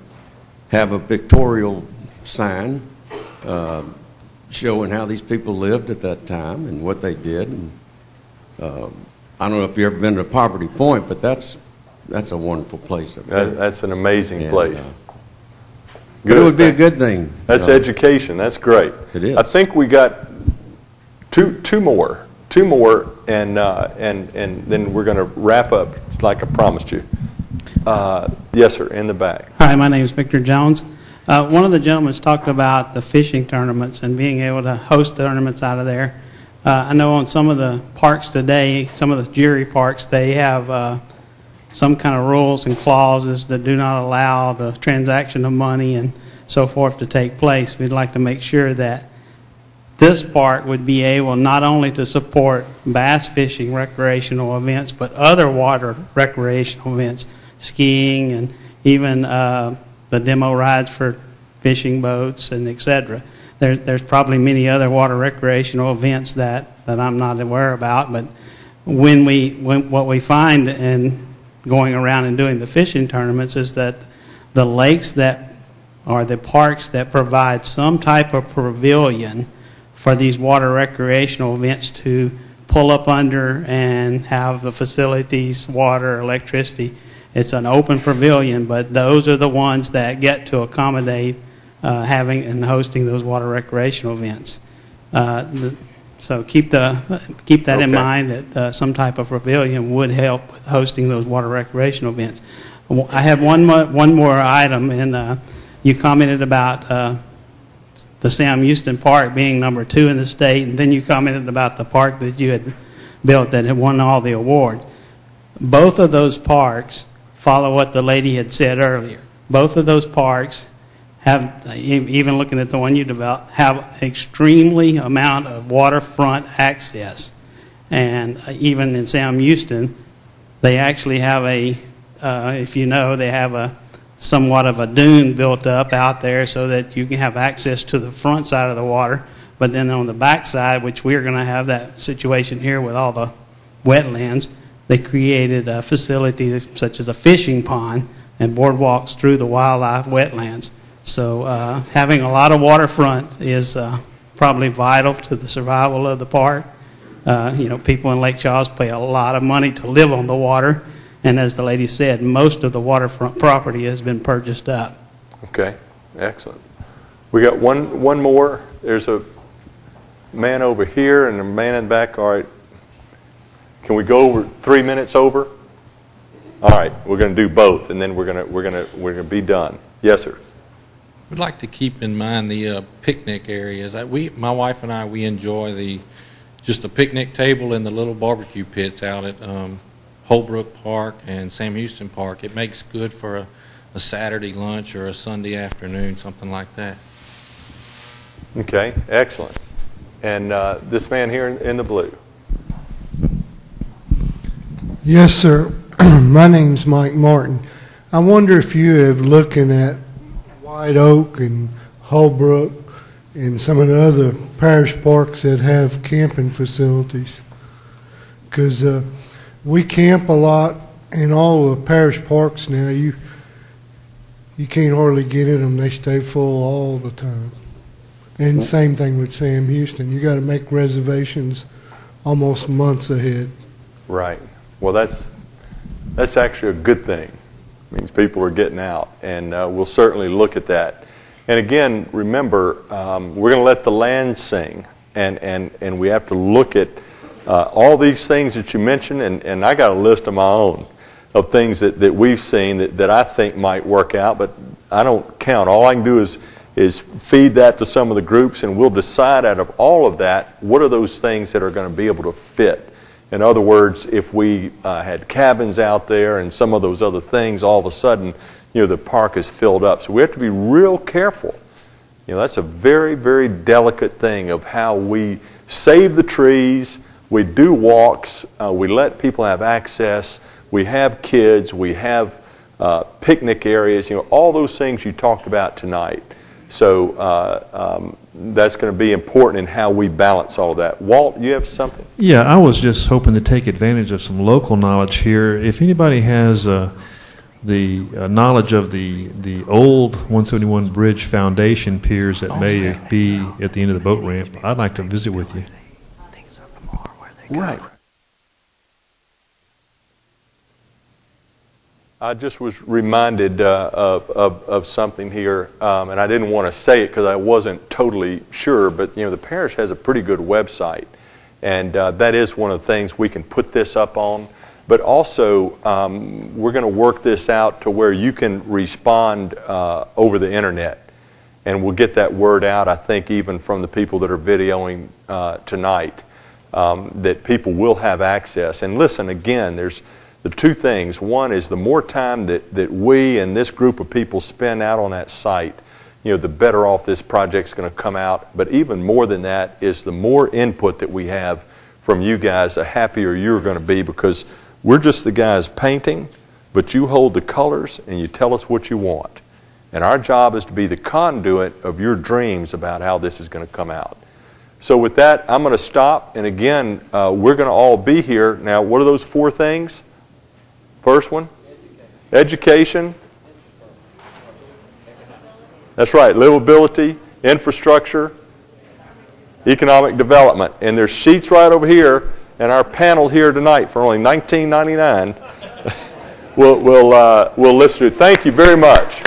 have a pictorial sign showing how these people lived at that time and what they did. And, I don't know if you've ever been to Poverty Point, but that's a wonderful place. That's an amazing place. Good. It would be a good thing. That's education. That's great. It is. I think we got two more, and then we're going to wrap up like I promised you. Yes, sir, in the back. Hi, my name is Victor Jones. One of the gentlemen talked about the fishing tournaments and being able to host tournaments out of there. I know on some of the parks today, some of the jury parks, they have some kind of rules and clauses that do not allow the transaction of money and so forth to take place. We'd like to make sure that this park would be able not only to support bass fishing recreational events, but other water recreational events, skiing and even the demo rides for fishing boats and etc. There's probably many other water recreational events that I'm not aware about, but what we find in going around and doing the fishing tournaments is that the lakes that are the parks that provide some type of pavilion for these water recreational events to pull up under and have the facilities, water, electricity. It's an open pavilion, but those are the ones that get to accommodate having and hosting those water recreational events. So keep that in mind that some type of pavilion would help with hosting those water recreational events. I have one more item, and you commented about the Sam Houston Park being number 2 in the state, and then you commented about the park that you had built that had won all the awards. Both of those parks follow what the lady had said earlier. Both of those parks have, even looking at the one you developed, have extremely amount of waterfront access. And even in Sam Houston, they actually have if you know, they have somewhat of a dune built up out there so that you can have access to the front side of the water. But then on the back side, which we're going to have that situation here with all the wetlands, they created a facility such as a fishing pond and boardwalks through the wildlife wetlands. So having a lot of waterfront is probably vital to the survival of the park. People in Lake Charles pay a lot of money to live on the water, and as the lady said, most of the waterfront property has been purchased up. Okay, excellent. We got one more. There's a man over here and a man in the back. All right, can we go over 3 minutes over? All right, we're going to do both, and then we're going to be done. Yes, sir. We'd like to keep in mind the picnic areas. My wife and I, we enjoy just the picnic table and the little barbecue pits out at Holbrook Park and Sam Houston Park. It makes good for a Saturday lunch or a Sunday afternoon, something like that. Okay, excellent. And this man here in the blue. Yes, sir. My name's Mike Martin. I wonder if you have looking at White Oak and Holbrook and some of the other parish parks that have camping facilities. Because we camp a lot in all the parish parks now. You can't hardly get in them. They stay full all the time. And same thing with Sam Houston. You got to make reservations almost months ahead. Right. Well, that's actually a good thing. It means people are getting out, and we'll certainly look at that. And again, remember, we're going to let the land sing, and we have to look at all these things that you mentioned, and I got a list of my own of things that we've seen that I think might work out, but I don't count. All I can do is feed that to some of the groups, and we'll decide out of all of that, what are those things that are going to be able to fit. In other words, if we had cabins out there and some of those other things, all of a sudden, the park is filled up. So we have to be real careful. That's a very, very delicate thing of how we save the trees, we do walks, we let people have access, we have kids, we have picnic areas, all those things you talked about tonight. So that's going to be important in how we balance all of that. Walt, you have something? Yeah, I was just hoping to take advantage of some local knowledge here. If anybody has the knowledge of the old 171 Bridge Foundation piers that may be at the end of the boat ramp, I'd like to visit with you. Right. I just was reminded of something here, and I didn't want to say it because I wasn't totally sure, but the parish has a pretty good website, and that is one of the things we can put this up on. But also, we're going to work this out to where you can respond over the internet, and we'll get that word out, I think, even from the people that are videoing tonight, that people will have access. And listen, again, there's the two things. One is the more time that we and this group of people spend out on that site, the better off this project's going to come out. But even more than that is the more input that we have from you guys, the happier you're going to be, because we're just the guys painting, but you hold the colors and you tell us what you want. And our job is to be the conduit of your dreams about how this is going to come out. So with that, I'm going to stop. And again, we're going to all be here. Now, what are those four things? First one? Education. That's right. Livability, infrastructure, economic development. And there's sheets right over here, and our panel here tonight for only $19.99. we'll listen to it. Thank you very much.